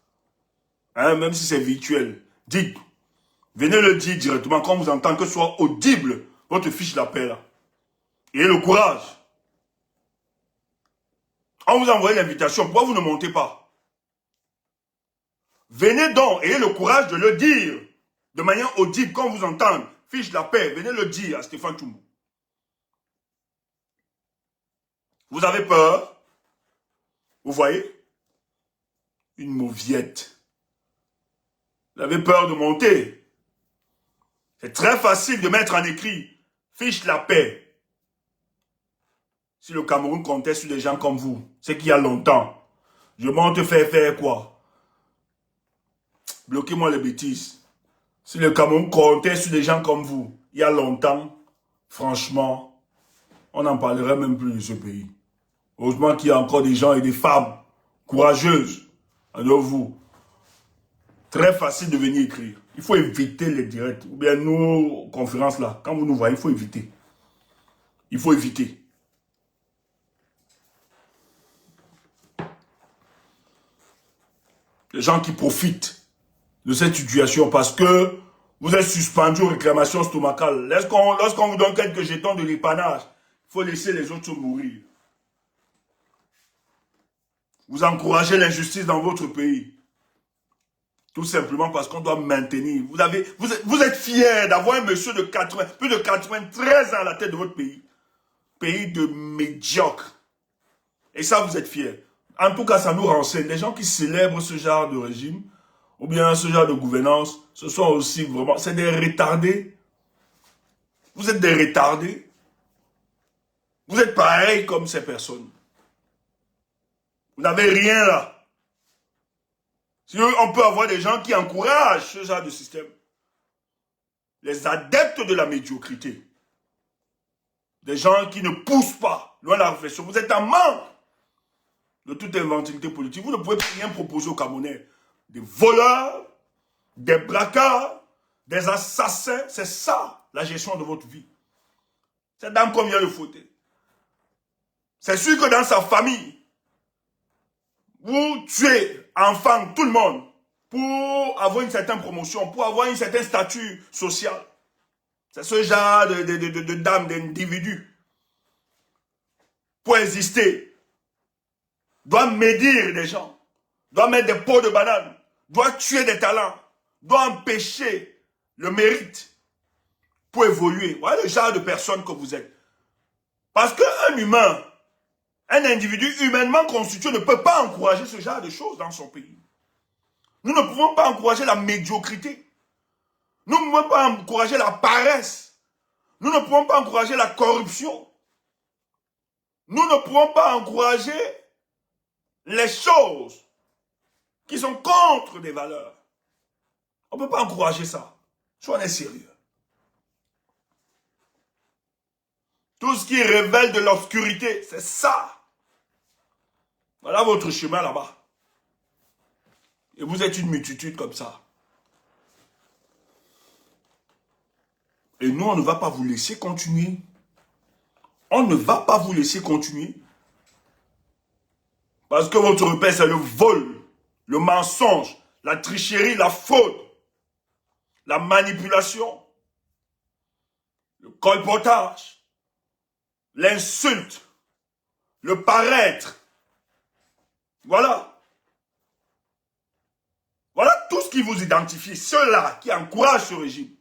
Hein, même si c'est virtuel. Dites. Venez le dire directement quand vous entendez que ce soit audible votre fiche la paix là. Ayez le courage. On vous envoie l'invitation. Pourquoi vous ne montez pas? Venez donc, ayez le courage de le dire de manière audible quand vous entendez. Fiche la paix, venez le dire à Stéphane Tchoumou. Vous avez peur? Vous voyez? Une mauviette. Vous avez peur de monter? C'est très facile de mettre en écrit fiche la paix. Si le Cameroun comptait sur des gens comme vous, c'est qu'il y a longtemps. Je monte faire quoi? Bloquez-moi les bêtises. Si le Cameroun comptait sur des gens comme vous, il y a longtemps, franchement, on n'en parlerait même plus de ce pays. Heureusement qu'il y a encore des gens et des femmes courageuses. Alors vous, très facile de venir écrire. Il faut éviter les directs. Ou bien nos conférences là, quand vous nous voyez, il faut éviter. Il faut éviter. Les gens qui profitent de cette situation parce que vous êtes suspendu aux réclamations stomacales. Lorsqu'on vous donne quelques jetons de l'épanage, il faut laisser les autres mourir. Vous encouragez l'injustice dans votre pays. Tout simplement parce qu'on doit maintenir. Vous êtes fiers d'avoir un monsieur de plus de 93 ans à la tête de votre pays. Pays de médiocres. Et ça, vous êtes fiers. En tout cas, ça nous renseigne. Les gens qui célèbrent ce genre de régime, ou bien ce genre de gouvernance, ce sont aussi vraiment... C'est des retardés. Vous êtes des retardés. Vous êtes pareils comme ces personnes. Vous n'avez rien là. Si on peut avoir des gens qui encouragent ce genre de système. Les adeptes de la médiocrité. Des gens qui ne poussent pas loin de la réflexion. Vous êtes en manque de toute inventivité politique. Vous ne pouvez rien proposer aux Camerounais. Des voleurs, des braqueurs, des assassins. C'est ça la gestion de votre vie. Cette dame qu'on vient de fouetter. C'est sûr que dans sa famille, vous tuez enfants, tout le monde, pour avoir une certaine promotion, pour avoir un certain statut social. C'est ce genre de dames, d'individus. Pour exister, doit médire des gens, doit mettre des pots de banane, doit tuer des talents, doit empêcher le mérite pour évoluer. Voilà le genre de personne que vous êtes. Parce qu'un humain, un individu humainement constitué ne peut pas encourager ce genre de choses dans son pays. Nous ne pouvons pas encourager la médiocrité. Nous ne pouvons pas encourager la paresse. Nous ne pouvons pas encourager la corruption. Nous ne pouvons pas encourager les choses qui sont contre des valeurs. On ne peut pas encourager ça. Soyez sérieux. Tout ce qui révèle de l'obscurité, c'est ça. Voilà votre chemin là-bas. Et vous êtes une multitude comme ça. Et nous, on ne va pas vous laisser continuer. On ne va pas vous laisser continuer. Parce que votre repère, c'est le vol, le mensonge, la tricherie, la fraude, la manipulation, le colportage, l'insulte, le paraître. Voilà. Voilà tout ce qui vous identifie. Ceux-là qui encouragent ce régime.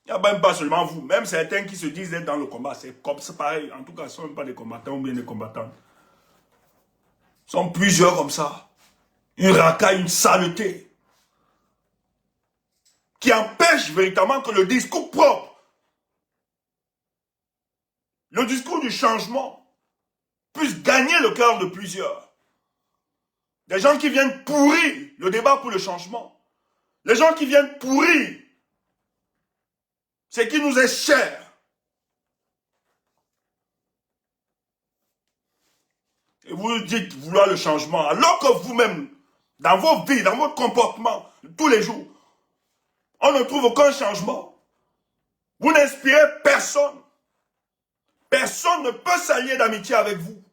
Il n'y a même pas seulement vous. Même certains qui se disent être dans le combat. C'est comme ça pareil. En tout cas, ce ne sont même pas des combattants ou bien des combattantes. Ils sont plusieurs comme ça. Une racaille, une saleté. Qui empêche véritablement que le discours propre, le discours du changement, puisse gagner le cœur de plusieurs. Des gens qui viennent pourrir le débat pour le changement. Les gens qui viennent pourrir ce qui nous est cher. Et vous dites vouloir le changement, alors que vous-même, dans vos vies, dans votre comportement, tous les jours, on ne trouve aucun changement. Vous n'inspirez personne. Personne ne peut s'allier d'amitié avec vous.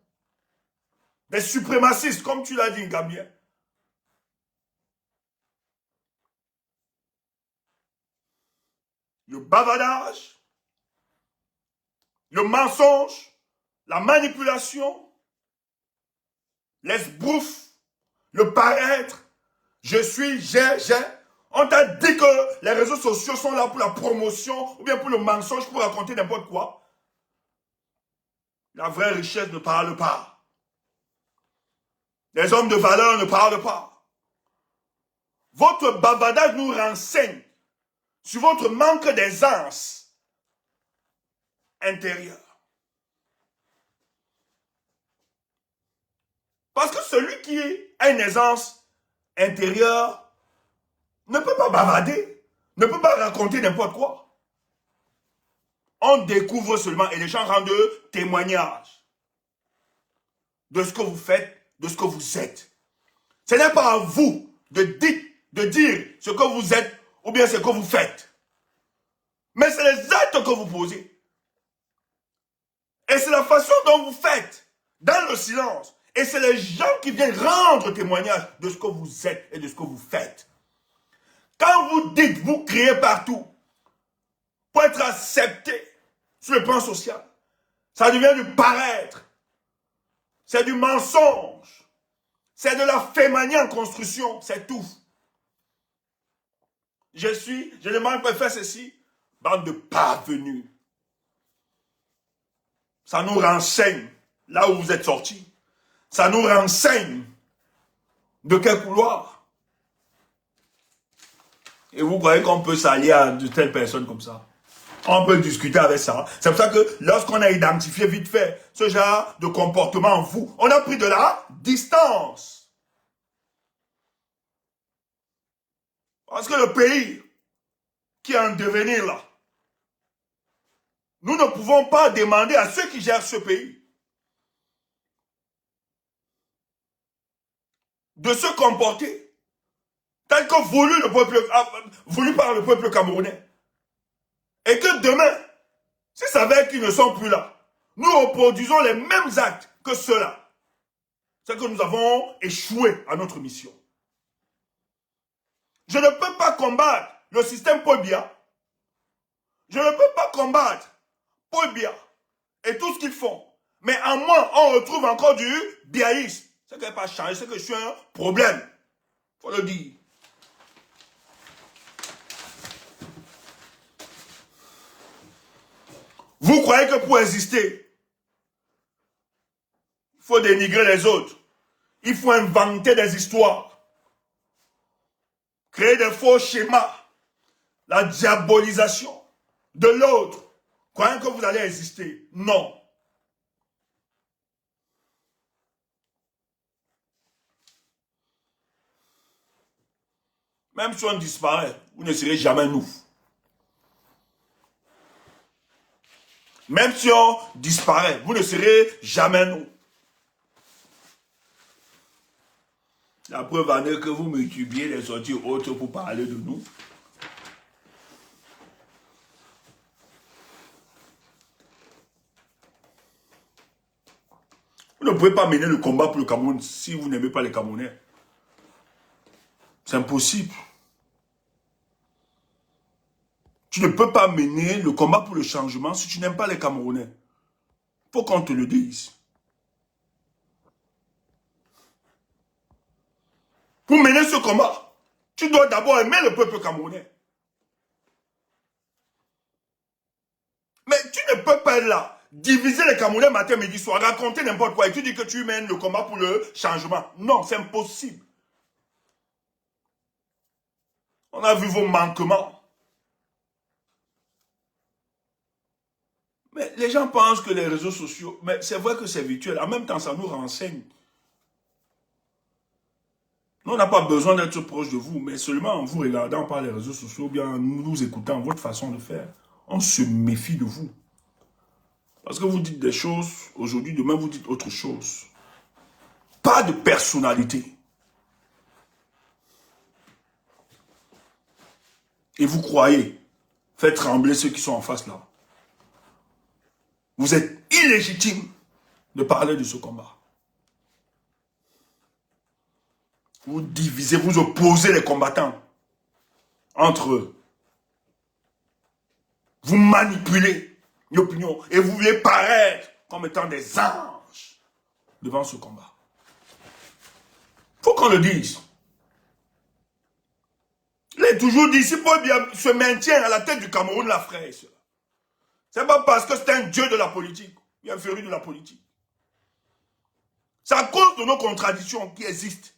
Des suprémacistes, comme tu l'as dit, Gambien. Le bavardage, le mensonge, la manipulation, l'esbrouf, le paraître, je suis, j'ai. On t'a dit que les réseaux sociaux sont là pour la promotion ou bien pour le mensonge, pour raconter n'importe quoi. La vraie richesse ne parle pas. Les hommes de valeur ne parlent pas. Votre bavardage nous renseigne sur votre manque d'aisance intérieure. Parce que celui qui a une aisance intérieure ne peut pas bavarder, ne peut pas raconter n'importe quoi. On découvre seulement et les gens rendent témoignage de ce que vous faites, de ce que vous êtes. Ce n'est pas à vous de dire ce que vous êtes ou bien ce que vous faites. Mais c'est les actes que vous posez. Et c'est la façon dont vous faites, dans le silence. Et c'est les gens qui viennent rendre témoignage de ce que vous êtes et de ce que vous faites. Quand vous dites, vous criez partout pour être accepté sur le plan social, ça devient du paraître. C'est du mensonge. C'est de la fémanie en construction. C'est tout. Je demande pour faire ceci. Bande de parvenus. Ça nous renseigne là où vous êtes sortis. Ça nous renseigne de quel couloir. Et vous croyez qu'on peut s'allier à de telles personnes comme ça? On peut discuter avec ça. C'est pour ça que lorsqu'on a identifié vite fait ce genre de comportement en vous, on a pris de la distance. Parce que le pays qui est en devenir là, nous ne pouvons pas demander à ceux qui gèrent ce pays de se comporter tel que voulu par le peuple camerounais. Et que demain, s'il s'avère qu'ils ne sont plus là, nous reproduisons les mêmes actes que ceux-là. C'est que nous avons échoué à notre mission. Je ne peux pas combattre le système Paul Biya. Je ne peux pas combattre Paul Biya et tout ce qu'ils font. Mais en moi, on retrouve encore du biaïsme. C'est que je n'ai pas changé, c'est que je suis un problème. Il faut le dire. Vous croyez que pour exister, il faut dénigrer les autres. Il faut inventer des histoires. Créer des faux schémas. La diabolisation de l'autre. Croyez que vous allez exister. Non. Même si on disparaît, vous ne serez jamais nous. Même si on disparaît, vous ne serez jamais nous. La preuve en est que vous multipliez les sorties autres pour parler de nous. Vous ne pouvez pas mener le combat pour le Cameroun si vous n'aimez pas les Camerounais. C'est impossible. Tu ne peux pas mener le combat pour le changement si tu n'aimes pas les Camerounais. Faut qu'on te le dise. Pour mener ce combat, tu dois d'abord aimer le peuple camerounais. Mais tu ne peux pas être là, diviser les Camerounais matin, midi, soir, raconter n'importe quoi et tu dis que tu mènes le combat pour le changement. Non, c'est impossible. On a vu vos manquements. Mais les gens pensent que les réseaux sociaux, mais c'est vrai que c'est virtuel. En même temps, ça nous renseigne. Nous, on n'a pas besoin d'être proche de vous, mais seulement en vous regardant par les réseaux sociaux, ou bien en nous écoutant votre façon de faire, on se méfie de vous. Parce que vous dites des choses, aujourd'hui, demain, vous dites autre chose. Pas de personnalité. Et vous croyez faire trembler ceux qui sont en face là. Vous êtes illégitime de parler de ce combat. Vous divisez, vous opposez les combattants entre eux. Vous manipulez l'opinion et vous voulez paraître comme étant des anges devant ce combat. Il faut qu'on le dise. Il est toujours dit, si Paul Biya se maintient à la tête du Cameroun, la frère et sœur, c'est pas parce que c'est un dieu de la politique, il est un féru de la politique. C'est à cause de nos contradictions qui existent.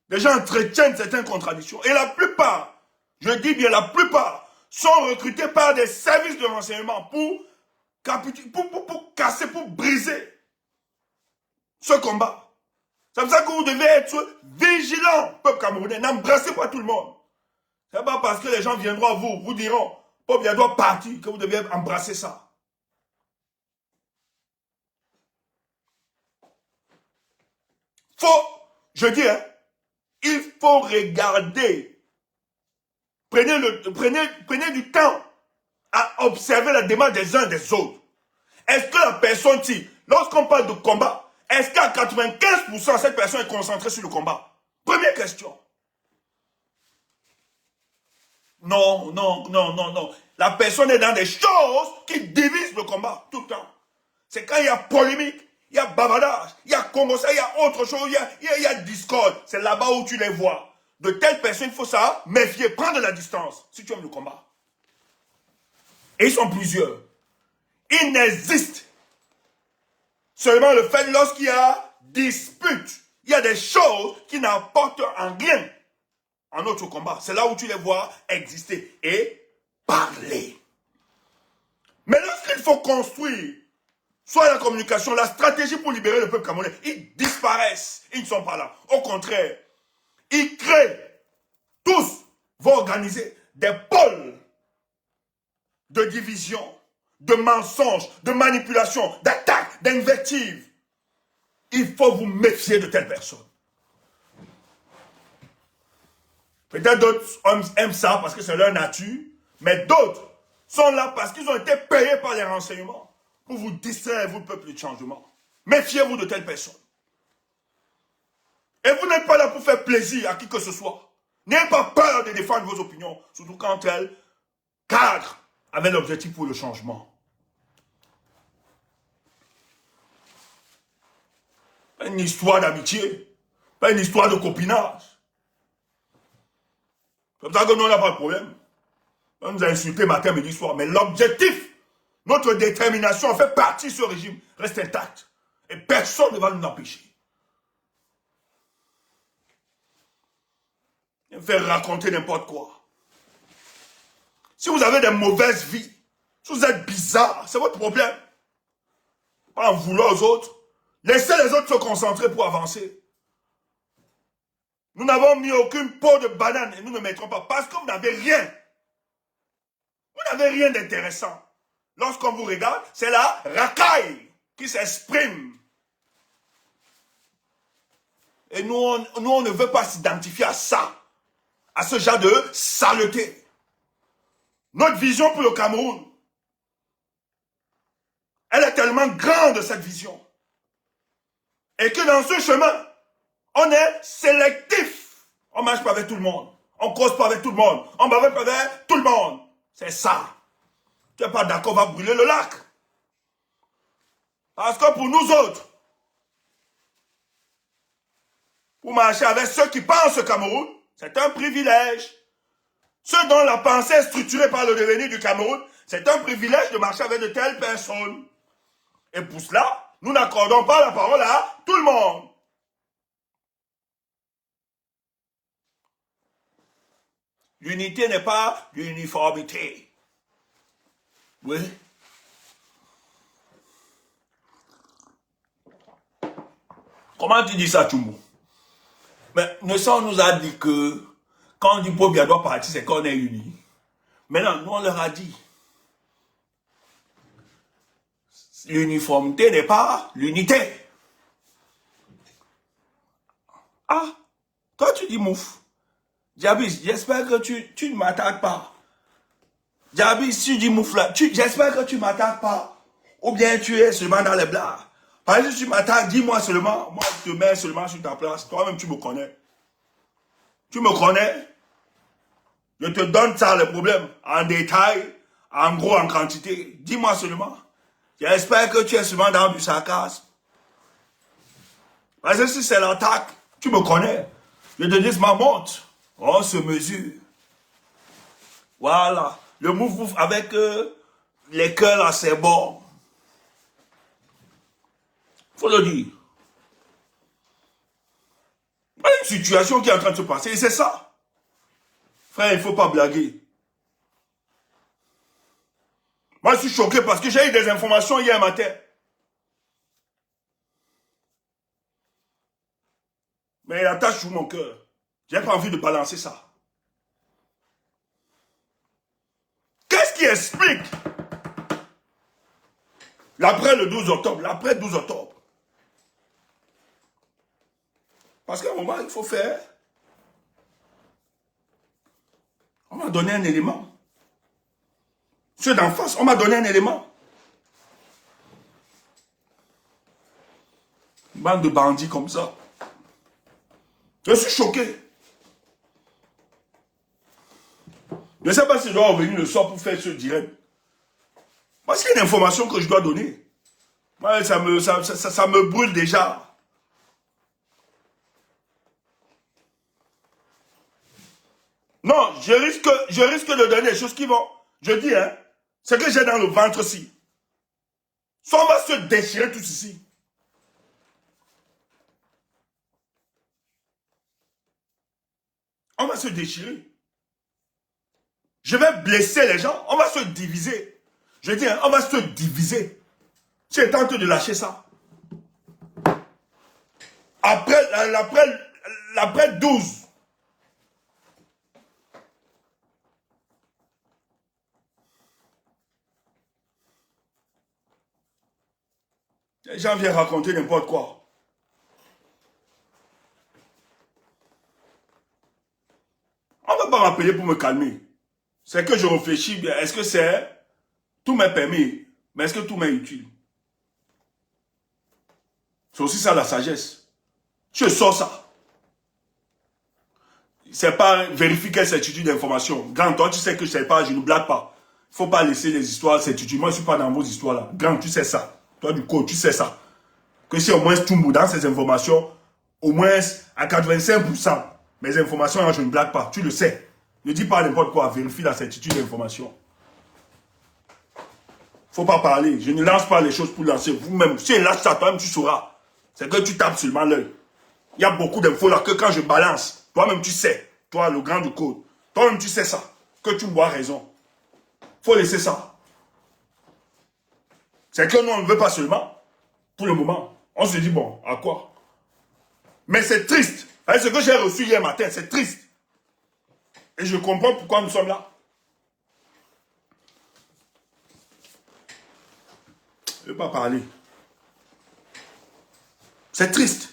Les gens entretiennent certaines contradictions. Et la plupart, je dis bien la plupart, sont recrutés par des services de renseignement pour casser, pour briser ce combat. C'est pour ça que vous devez être vigilants, peuple camerounais. N'embrassez pas tout le monde. C'est pas parce que les gens viendront à vous, vous diront, Paul Biya doit partir, que vous devez embrasser ça. Je dis, hein, il faut regarder. Prenez du temps à observer la démarche des uns des autres. Est-ce que la personne, lorsqu'on parle de combat, est-ce qu'à 95% cette personne est concentrée sur le combat? Première question. Non. La personne est dans des choses qui divisent le combat tout le temps. C'est quand il y a polémique, il y a bavardage, il y a congossage, il y a autre chose, il y a discorde. C'est là-bas où tu les vois. De telles personnes, il faut ça méfier, prendre la distance si tu aimes le combat. Et ils sont plusieurs. Ils n'existent. Seulement le fait lorsqu'il y a dispute, il y a des choses qui n'apportent en rien à notre combat. C'est là où tu les vois exister et parler. Mais lorsqu'il faut construire, soit la communication, la stratégie pour libérer le peuple camerounais, ils disparaissent. Ils ne sont pas là. Au contraire, ils créent, tous vont organiser des pôles de division, de mensonges, de manipulation, d'attaques, d'invectives. Il faut vous méfier de telles personnes. Peut-être d'autres aiment ça parce que c'est leur nature, mais d'autres sont là parce qu'ils ont été payés par les renseignements pour vous distraire, vous, le peuple du changement. Méfiez-vous de telles personnes. Et vous n'êtes pas là pour faire plaisir à qui que ce soit. N'ayez pas peur de défendre vos opinions, surtout quand elles cadrent avec l'objectif pour le changement. Pas une histoire d'amitié, pas une histoire de copinage. Comme ça que nous, on n'a pas de problème. On nous a insultés matin, midi, soir. Mais l'objectif, notre détermination, fait partie de ce régime, reste intacte. Et personne ne va nous empêcher. Et faire raconter n'importe quoi. Si vous avez des mauvaises vies, si vous êtes bizarre, c'est votre problème. Pas en vouloir aux autres. Laissez les autres se concentrer pour avancer. Nous n'avons mis aucune peau de banane et nous ne mettrons pas parce que vous n'avez rien. Vous n'avez rien d'intéressant. Lorsqu'on vous regarde, c'est la racaille qui s'exprime. Et nous, on ne veut pas s'identifier à ça, à ce genre de saleté. Notre vision pour le Cameroun Elle est tellement grande, cette vision. Et que dans ce chemin, on est sélectif. On ne marche pas avec tout le monde. On ne cause pas avec tout le monde. On ne bave pas avec tout le monde. C'est ça. Tu n'es pas d'accord, on va brûler le lac. Parce que pour nous autres, pour marcher avec ceux qui pensent au Cameroun, c'est un privilège. Ceux dont la pensée est structurée par le devenir du Cameroun, c'est un privilège de marcher avec de telles personnes. Et pour cela, nous n'accordons pas la parole à tout le monde. L'unité n'est pas l'uniformité. Oui. Comment tu dis ça, Tchumbo? Mais Nelson nous a dit que quand on dit Pobia doit partir, c'est qu'on est unis. Maintenant, nous on leur a dit. L'uniformité n'est pas l'unité. Ah, toi tu dis mouf. Djabis, j'espère que tu ne m'attaques pas. Djabis, si tu dis mouf là, j'espère que tu ne m'attaques pas. Ou bien tu es seulement dans les blagues. Par exemple, si tu m'attaques, dis-moi seulement. Moi, je te mets seulement sur ta place. Toi-même, tu me connais. Tu me connais. Je te donne ça, le problème, en détail, en gros, en quantité. Dis-moi seulement. J'espère que tu es seulement dans du sarcasme. Parce que si c'est l'attaque, tu me connais. Je te dis, ma montre. On se mesure. Voilà. Le mouf-mouf avec les cœurs là, c'est bon. Faut le dire. Il y a une situation qui est en train de se passer et c'est ça. Frère, il ne faut pas blaguer. Moi, je suis choqué parce que j'ai eu des informations hier matin. Mais la tâche sur mon cœur. J'ai pas envie de balancer ça. Qu'est-ce qui explique l'après le 12 octobre, l'après 12 octobre? Parce qu'à un moment, il faut faire. On m'a donné un élément. Ceux d'en face, on m'a donné un élément. Une bande de bandits comme ça. Je suis choqué. Je ne sais pas si je dois revenir le soir pour faire ce direct. Parce qu'il y a une information que je dois donner. Moi, ça me brûle déjà. Non, je risque de donner des choses qui vont... Je dis, hein, ce que j'ai dans le ventre-ci. Soit on va se déchirer tout ici. On va se déchirer. Je vais blesser les gens. On va se diviser. Je dis, hein, on va se diviser. J'ai tenté de lâcher ça. Après 12. Les gens viennent raconter n'importe quoi. On ne va pas m'appeler pour me calmer. C'est que je réfléchis bien. Est-ce que c'est... Tout m'est permis, mais est-ce que tout m'est utile? C'est aussi ça la sagesse. Je sors ça. C'est pas vérifier quelle certitude d'information. Grand, toi, tu sais que je ne sais pas, je ne blague pas. Il ne faut pas laisser les histoires certitudes. Moi, je ne suis pas dans vos histoires là. Grand, tu sais ça. Toi, du coup, tu sais ça. Que si au moins tu me dans ces informations, au moins à 85%, mes informations, là, je ne blague pas. Tu le sais. Ne dis pas n'importe quoi. Vérifie la certitude d'information. Faut pas parler. Je ne lance pas les choses pour lancer. Vous-même, si je lâche ça, toi-même, tu sauras. C'est que tu tapes seulement l'œil. Il y a beaucoup d'infos là que quand je balance, toi-même, tu sais. Toi, le grand du code. Toi-même, tu sais ça. Que tu me vois raison. Faut laisser ça. C'est que nous, on ne veut pas seulement. Pour le moment. On se dit, bon, à quoi? Mais c'est triste. Ce que j'ai reçu hier matin, c'est triste. Et je comprends pourquoi nous sommes là. Je ne veux pas parler. C'est triste.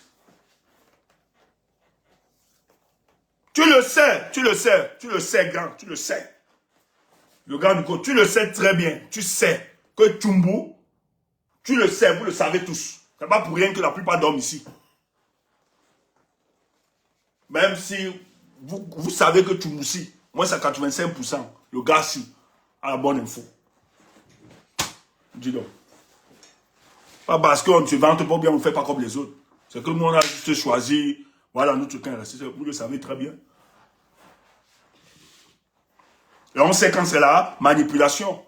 Tu le sais, tu le sais, tu le sais, grand, tu le sais. Le grand du côté, tu le sais très bien. Tu sais que Tchumbo, Tu le sais, vous le savez tous. C'est pas pour rien que la plupart dorment ici. Même si vous savez que Tchoumboussi, moi c'est 85%, le gars si, a la bonne info. Dis donc. Pas parce qu'on ne se vante pas bien, on ne fait pas comme les autres. C'est que nous on a juste choisi, voilà notre camp, vous le savez très bien. Et on sait quand c'est la manipulation.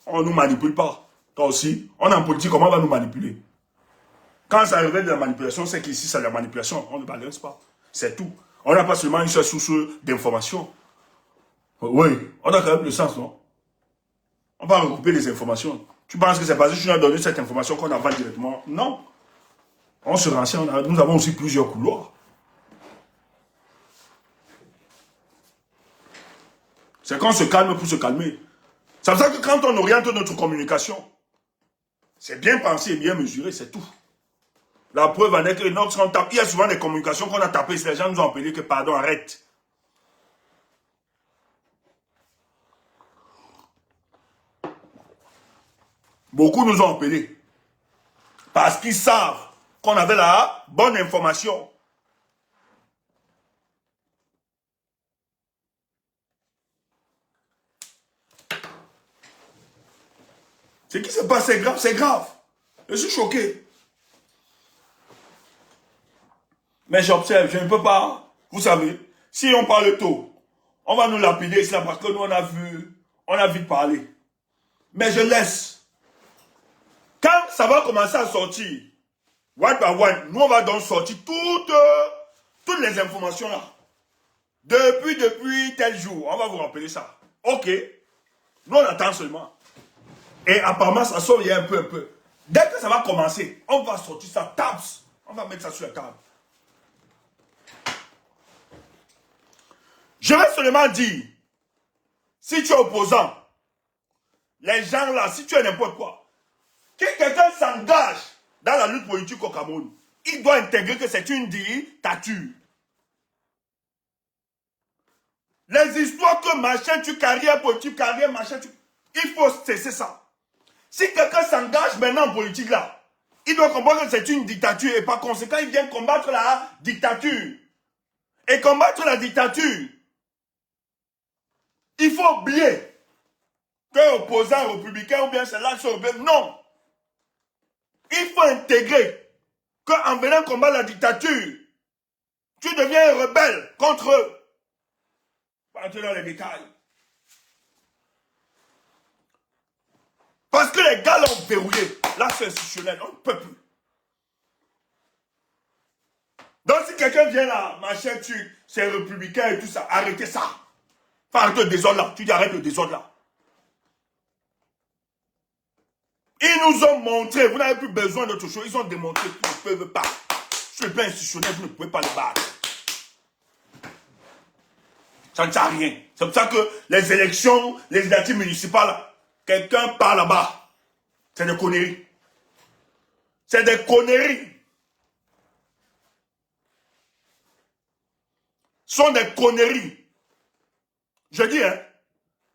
On ne nous manipule pas. Toi aussi, on est en politique, comment on va nous manipuler? Quand ça arrive de la manipulation, c'est qu'ici c'est de la manipulation. On ne balance pas. C'est tout. On n'a pas seulement une seule source d'information. Oui, on a quand même le sens, non? On va regrouper les informations. Tu penses que c'est parce que tu nous as donné cette information qu'on avale directement? Non. On se renseigne, nous avons aussi plusieurs couloirs. C'est qu'on se calme pour se calmer. C'est pour ça que quand on oriente notre communication, c'est bien pensé et bien mesuré, c'est tout. La preuve en est que lorsqu'on tape, il y a souvent des communications qu'on a tapées, les gens nous ont appelé que pardon, arrête. Beaucoup nous ont appelés. Parce qu'ils savent qu'on avait la bonne information. Ce qui se passe, c'est grave, c'est grave. Je suis choqué. Mais j'observe, je ne peux pas. Vous savez, si on parle tôt, on va nous lapider cela parce que nous on a vite parlé. Mais je laisse. Quand ça va commencer à sortir, one by one, nous on va donc sortir toutes les informations là. Depuis tel jour, on va vous rappeler ça. Ok. Nous on attend seulement. Et apparemment ça sort il y a un peu. Dès que ça va commencer, on va sortir ça, taps. On va mettre ça sur la table. Je vais seulement dire, si tu es opposant, les gens là, si tu es n'importe quoi, que quelqu'un s'engage dans la lutte politique au Cameroun, il doit intégrer que c'est une dictature. Les histoires que machin, tu carrière politique, carrière machin, il faut cesser ça. Si quelqu'un s'engage maintenant en politique là, il doit comprendre que c'est une dictature et par conséquent, il vient combattre la dictature. Et combattre la dictature, il faut oublier qu'un opposant républicain ou bien c'est l'axe européen, non. Il faut intégrer qu'en venant combattre la dictature, tu deviens un rebelle contre eux. Pas entrer dans les détails. Parce que les gars l'ont verrouillé. L'axe institutionnel, on ne peut plus. Donc si quelqu'un vient là, machin, c'est républicain et tout ça, arrêtez ça. Faut arrêter le désordre là. Tu dis arrête le désordre là. Ils nous ont montré, vous n'avez plus besoin d'autre chose, ils ont démontré qu'ils ne peuvent pas. Sur le plan institutionnel, vous ne pouvez pas le battre. Ça ne sert à rien. C'est pour ça que les élections législatives municipales, quelqu'un part là-bas. C'est des conneries. C'est des conneries. Ce sont des conneries. Je dis, hein,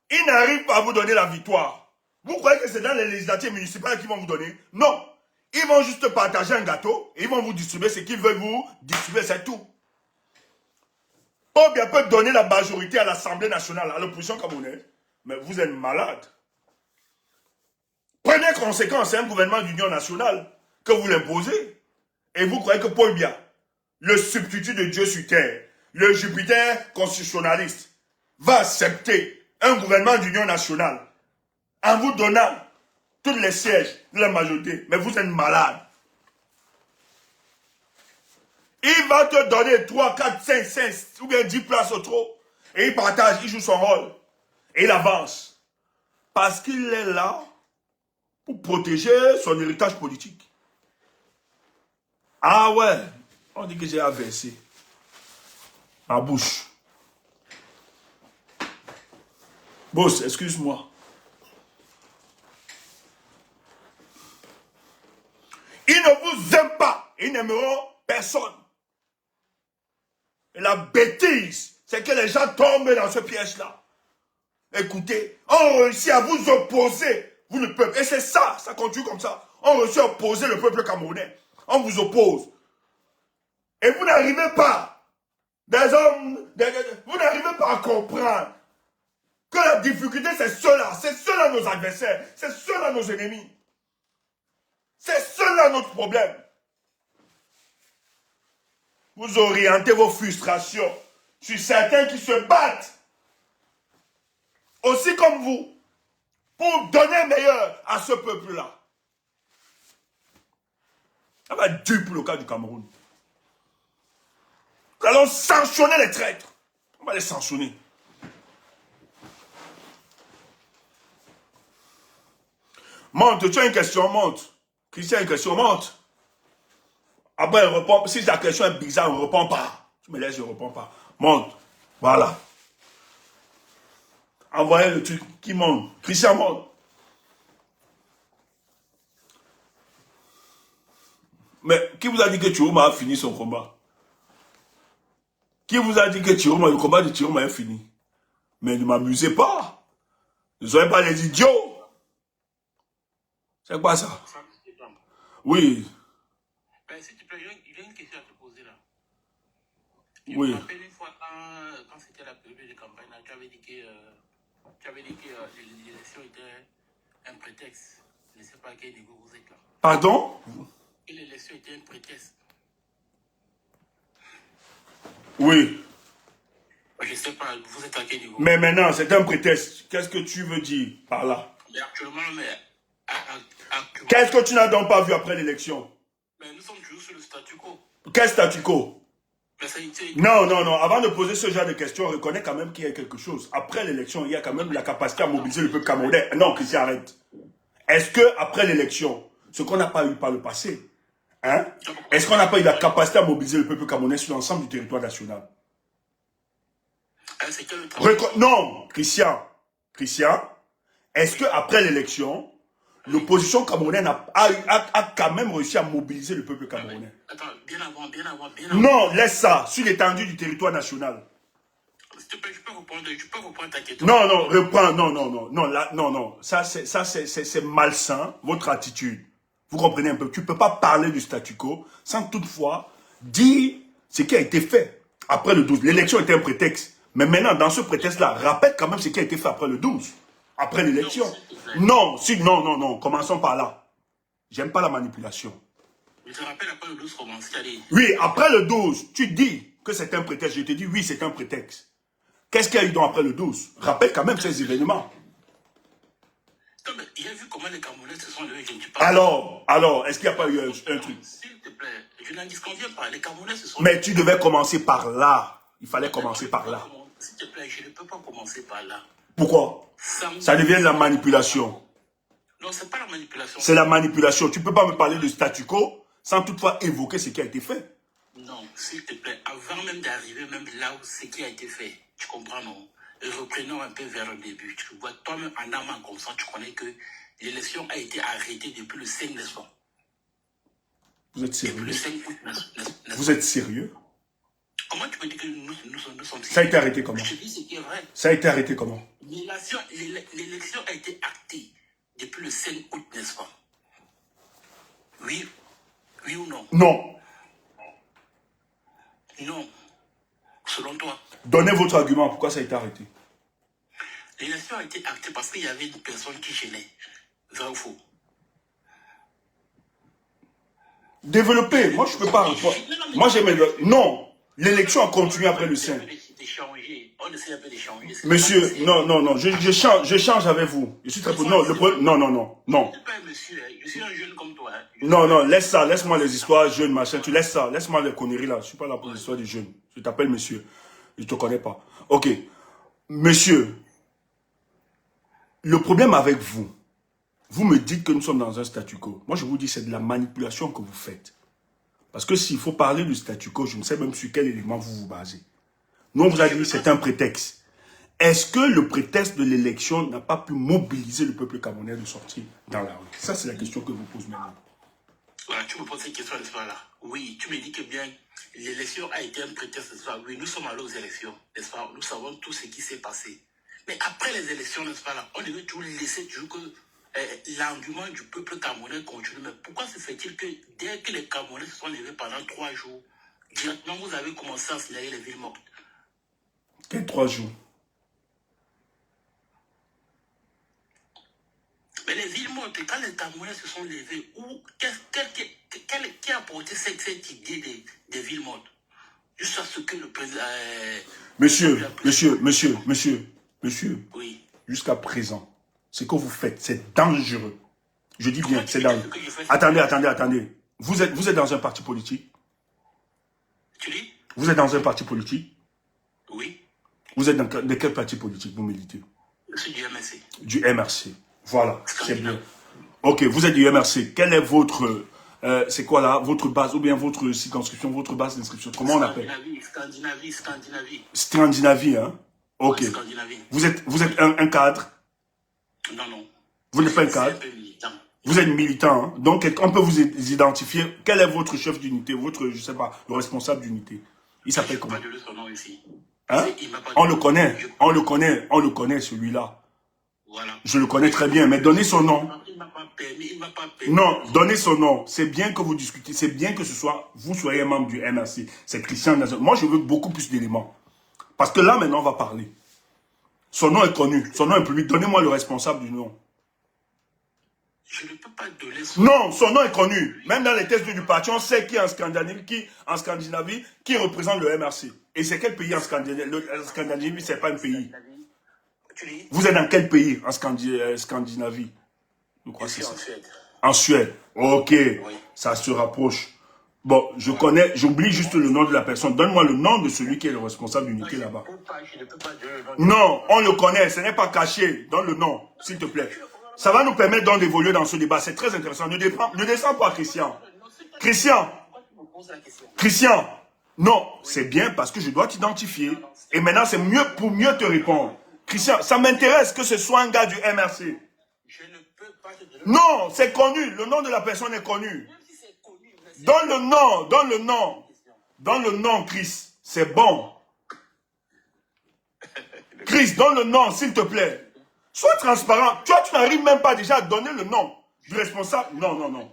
ils n'arrivent pas à vous donner la victoire. Vous croyez que c'est dans les législatives municipales qu'ils vont vous donner? Non. Ils vont juste partager un gâteau et ils vont vous distribuer ce qu'ils veulent vous distribuer, c'est tout. Ou bien peut donner la majorité à l'Assemblée nationale, à l'opposition camerounaise. Mais vous êtes malade. Première conséquence, c'est un gouvernement d'union nationale que vous l'imposez. Et vous croyez que Paul Biya, le substitut de Dieu sur terre, le Jupiter constitutionnaliste, va accepter un gouvernement d'union nationale en vous donnant tous les sièges de la majorité. Mais vous êtes malade. Il va te donner 3, 4, 5, 5 ou bien 10 places au trop. Et il partage, il joue son rôle. Et il avance. Parce qu'il est là pour protéger son héritage politique. Ah ouais, on dit que j'ai inversé ma bouche. Boss, excuse-moi. Ils ne vous aiment pas. Ils n'aimeront personne. Et la bêtise, c'est que les gens tombent dans ce piège-là. Écoutez, on réussit à vous opposer. Vous ne pouvez. Et c'est ça, ça continue comme ça. ont reçu à opposer le peuple camerounais. On vous oppose. Et vous n'arrivez pas, vous n'arrivez pas à comprendre que la difficulté, c'est ceux-là nos adversaires, c'est ceux-là nos ennemis. C'est ceux-là notre problème. Vous orientez vos frustrations sur certains qui se battent, aussi comme vous, pour donner meilleur à ce peuple-là. Ça va être dur pour le cas du Cameroun. Nous allons sanctionner les traîtres. On va les sanctionner. Monte, tu as une question, monte. Christian a une question, monte. Après, il répond. Si ta question est bizarre, on ne répond pas. Tu me laisses, je ne réponds pas. Monte. Voilà. Envoyez le truc qui monte. Christian monte. Mais qui vous a dit que Chiroma a fini son combat? Qui vous a dit que le combat de Chiroma est fini? Mais ne m'amusez pas. Ne soyez pas des idiots. C'est quoi ça? Oui. Ben, s'il te plaît, il y a une question à te poser là. Oui. Je me rappelle une fois quand c'était la période de campagne, là, tu avais dit que l'élection était un prétexte. Je ne sais pas à quel niveau vous êtes là. Pardon? Et l'élection était un prétexte. Oui. Je ne sais pas, vous êtes à quel niveau? Mais maintenant, c'est un prétexte. Qu'est-ce que tu veux dire par là? Mais actuellement, Qu'est-ce que tu n'as donc pas vu après l'élection? Mais nous sommes toujours sur le statu quo. Quel statu quo? Mais ça a été... Non. Avant de poser ce genre de questions, reconnais quand même qu'il y a quelque chose. Après l'élection, il y a quand même la capacité à mobiliser le peuple camerounais. Non, Christian, arrête. Est-ce qu'après l'élection, ce qu'on n'a pas eu par le passé, hein, est-ce qu'on n'a pas eu la capacité à mobiliser le peuple camerounais sur l'ensemble du territoire national? Non, Christian, est-ce qu'après l'élection, l'opposition camerounaise a quand même réussi à mobiliser le peuple camerounais? Attends, bien avant. Non, laisse ça, sur l'étendue du territoire national. S'il te plaît, je peux reprendre ta question. Non, reprends, non. Ça, c'est malsain, votre attitude. Vous comprenez un peu? Tu ne peux pas parler du statu quo sans toutefois dire ce qui a été fait après le 12. L'élection était un prétexte. Mais maintenant, dans ce prétexte-là, rappelle quand même ce qui a été fait après le 12. Après l'élection. Non, commençons par là. J'aime pas la manipulation. Je te rappelle après le 12 comment c'est-à-dire. Oui, après le 12, tu dis que c'est un prétexte. Je te dis oui, c'est un prétexte. Qu'est-ce qu'il y a eu donc après le 12? Rappelle quand même ces événements. Non, mais il a vu comment les Camerounais se sont levés, je ne dis pas. Alors, est-ce qu'il n'y a pas eu un truc? S'il te plaît, je n'en disconviens pas. Les Camerounais se sont Mais tu devais commencer par là. Il fallait commencer par là. S'il te plaît, je ne peux pas commencer par là. Pourquoi? Ça devient de la manipulation. Non, ce n'est pas la manipulation. C'est la manipulation. Tu ne peux pas me parler de statu quo sans toutefois évoquer ce qui a été fait. Non, s'il te plaît, avant même d'arriver même là où ce qui a été fait, tu comprends, non? Reprenons un peu vers le début. Tu vois, toi-même, en âme en conscience, tu connais que l'élection a été arrêtée depuis le 5 décembre. Vous êtes sérieux? Depuis le 5 août, n'est-ce pas? Vous êtes sérieux? Comment tu peux dire que nous sommes sérieux? Ça a été arrêté comment? Je te dis ce qui est vrai. Ça a été arrêté comment? L'élection a été actée depuis le 5 août, n'est-ce pas? Oui ou non? Non. Non. Selon toi? Donnez votre argument. Pourquoi ça a été arrêté? L'élection a été actée parce qu'il y avait une personne qui gênait. Vrai ou faux? Développez. Moi, je ne peux pas répondre. Moi, j'aime... Non. L'élection a continué après le 5. On essaie un peu d'échanger. Monsieur, non. Je change avec vous. Je suis très... Non, le problème... Non. Je suis pas un monsieur. Je suis un jeune comme toi. Non, laisse ça. Laisse-moi les histoires jeunes, machin. Tu laisses ça. Laisse-moi les conneries là. Je ne suis pas là pour les histoires des jeunes. Je t'appelle monsieur. Je ne te connais pas. Ok. Monsieur, le problème avec vous, vous me dites que nous sommes dans un statu quo. Moi, je vous dis c'est de la manipulation que vous faites. Parce que s'il faut parler du statu quo, je ne sais même sur quel élément vous vous basez. Nous, on vous a dit que c'est un prétexte. Est-ce que le prétexte de l'élection n'a pas pu mobiliser le peuple camerounais de sortir dans la rue? Ça, c'est la question que je vous pose maintenant. Voilà, tu me poses cette question, n'est-ce pas là? Oui, tu me dis que bien, l'élection a été un prétexte, n'est-ce pas? Oui, nous sommes allés aux élections, n'est-ce pas? Nous savons tout ce qui s'est passé. Mais après les élections, n'est-ce pas là? On devait toujours laisser toujours que l'engouement du peuple camerounais continue. Mais pourquoi se fait-il que dès que les Camerounais se sont levés pendant 3 jours, directement vous avez commencé à signaler les villes mortes? Quels 3 jours? Mais les villes mortes, quand les Camerounais se sont levés, qui a apporté cette idée des villes mortes? Juste à ce que le président... Monsieur, Oui. jusqu'à présent, ce que vous faites, c'est dangereux. Je dis bien, c'est dangereux. Attendez. Attendez. Vous êtes dans un parti politique? Tu dis? Vous êtes dans un parti politique? Oui. Vous êtes de quel parti politique vous militez? Je suis du MRC. Du MRC. Voilà, c'est bien. Ok, vous êtes du MRC. Quelle est votre... c'est quoi là? Votre base ou bien votre circonscription, votre base d'inscription? Comment on appelle? Scandinavie, hein? Ok. Scandinavie. Vous êtes un cadre? Non. Vous n'êtes pas un cadre? Vous êtes militant, hein? Donc on peut vous identifier. Quel est votre chef d'unité, votre, je sais pas, le responsable d'unité? Il s'appelle comment? Je ne peux pas donner son nom ici. Hein? On le connaît celui-là. Voilà. Je le connais très bien, mais donnez son nom. Il m'a pas permis. Non, donnez son nom. C'est bien que vous discutez, c'est bien que vous soyez un membre du MRC. C'est Christian Nazar. Moi, je veux beaucoup plus d'éléments. Parce que là, maintenant, on va parler. Son nom est connu, son nom est public. Donnez-moi le responsable du nom. Je ne peux pas donner son nom. Non, son nom est connu. Même dans les tests du parti, on sait qui est en Scandinavie, qui représente le MRC. Et c'est quel pays en Scandinavie? Le Scandinavie, c'est pas un pays. Vous êtes dans quel pays en Scandinavie? Je crois que c'est ça. En Suède. En Suède. Ok. Oui. Ça se rapproche. Bon, j'oublie juste le nom de la personne. Donne-moi le nom de celui qui est le responsable d'unité là-bas. Je ne peux pas donner le nom. Non, on le connaît. Ce n'est pas caché. Donne le nom, s'il te plaît. Ça va nous permettre donc d'évoluer dans ce débat. C'est très intéressant. Ne descends pas, Christian. Christian. Non, c'est bien parce que je dois t'identifier. Et maintenant, c'est mieux pour mieux te répondre. Christian, ça m'intéresse que ce soit un gars du MRC. Je ne peux pas te donner. Non, c'est connu. Le nom de la personne est connu. Même si c'est connu. Donne le nom, donne le nom. Donne le nom, Chris. C'est bon. Chris, donne le nom, s'il te plaît. Sois transparent. Tu n'arrives même pas déjà à donner le nom du responsable. Non.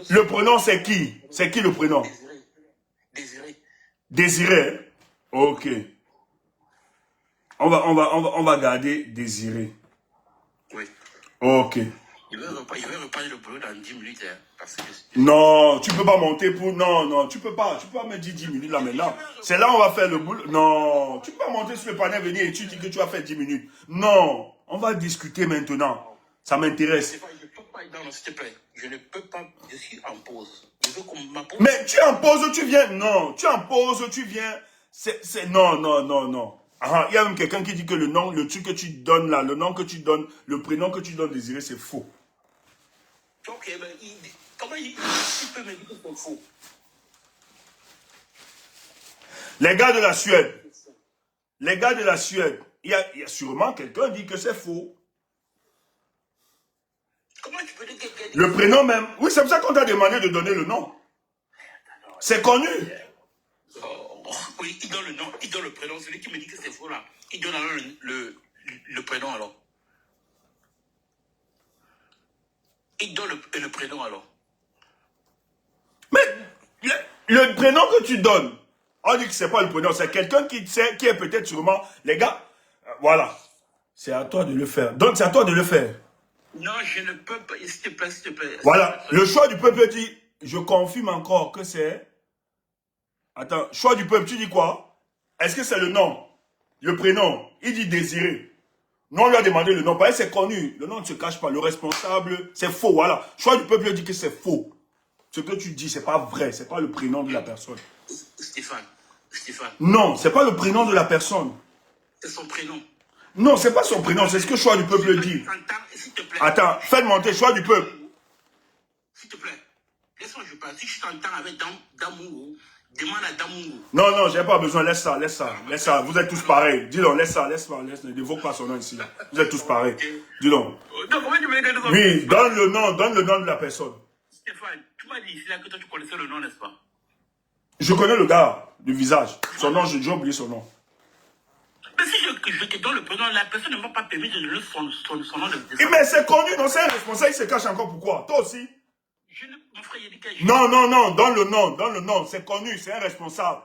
Le prénom, c'est qui? C'est qui le prénom? Désiré. Ok. On va garder Désiré. Oui. Ok. Je vais reparler le prénom dans 10 minutes. Hein, parce que... Non, tu peux pas monter pour... Non, tu peux pas me dire 10 minutes là maintenant. C'est là où on va faire le boulot. Non, tu peux pas monter sur le panel, venir et tu dis que tu vas faire 10 minutes. Non, on va discuter maintenant. Ça m'intéresse. Je ne peux pas, non, s'il te plaît. Je ne peux pas, je suis en pause. Je veux qu'on m'appose. Mais tu es en pause, tu viens. Non, tu es en pause, tu viens. Non. Ah, il y a même quelqu'un qui dit que le nom, le truc que tu donnes là, le nom que tu donnes, le prénom que tu donnes Désiré, c'est faux. Ok, mais comment il peut me dire que c'est faux? Les gars de la Suède, il y a sûrement quelqu'un qui dit que c'est faux. Comment tu peux dire que... Le prénom même. Oui, c'est pour ça qu'on t'a demandé de donner le nom. C'est connu. Oui, il donne le nom, il donne le prénom. Celui qui me dit que c'est faux là, il donne alors le prénom alors. Il donne le prénom alors. Mais le prénom que tu donnes, on dit que c'est pas le prénom, c'est quelqu'un qui sait, qui est peut-être sûrement... Les gars, voilà. C'est à toi de le faire. Donc c'est à toi de le faire. Non, je ne peux pas. S'il te plaît. Voilà. Le choix du peuple dit, je confirme encore que c'est... Attends, choix du peuple, tu dis quoi? Est-ce que c'est le nom? Le prénom? Il dit Désiré. Non, on lui a demandé le nom. Parce que c'est connu. Le nom ne se cache pas. Le responsable, c'est faux. Voilà. Choix du peuple dit que c'est faux. Ce que tu dis, c'est pas vrai. C'est pas le prénom de la personne. Stéphane. Non, c'est pas le prénom de la personne. C'est son prénom. Non, c'est pas son prénom. C'est ce que choix du peuple dit. S'il te plaît. Attends, faites monter choix du peuple. S'il te plaît. Laisse-moi, je parle. Si je t'entends avec Damourou, demande à Damourou. Non, j'ai pas besoin. Laisse ça. Vous êtes tous pareils. Dis donc, laisse ça. Ne dévoque pas son nom ici. Vous êtes tous pareils. Dis donc. Non, comment tu me donnes le nom? Oui, donne le nom de la personne. Stéphane, tu m'as dit ici là que toi tu connaissais le nom, n'est-ce pas? Je connais le gars, du visage. Son nom, j'ai oublié son nom. Mais si je que je te donne le prénom, la personne ne m'a pas permis de donner son nom de Mais c'est connu, non, c'est un responsable, il se cache encore pourquoi? Toi aussi? Mon frère, il dit que Non, non, non, donne le nom, c'est connu, c'est un responsable.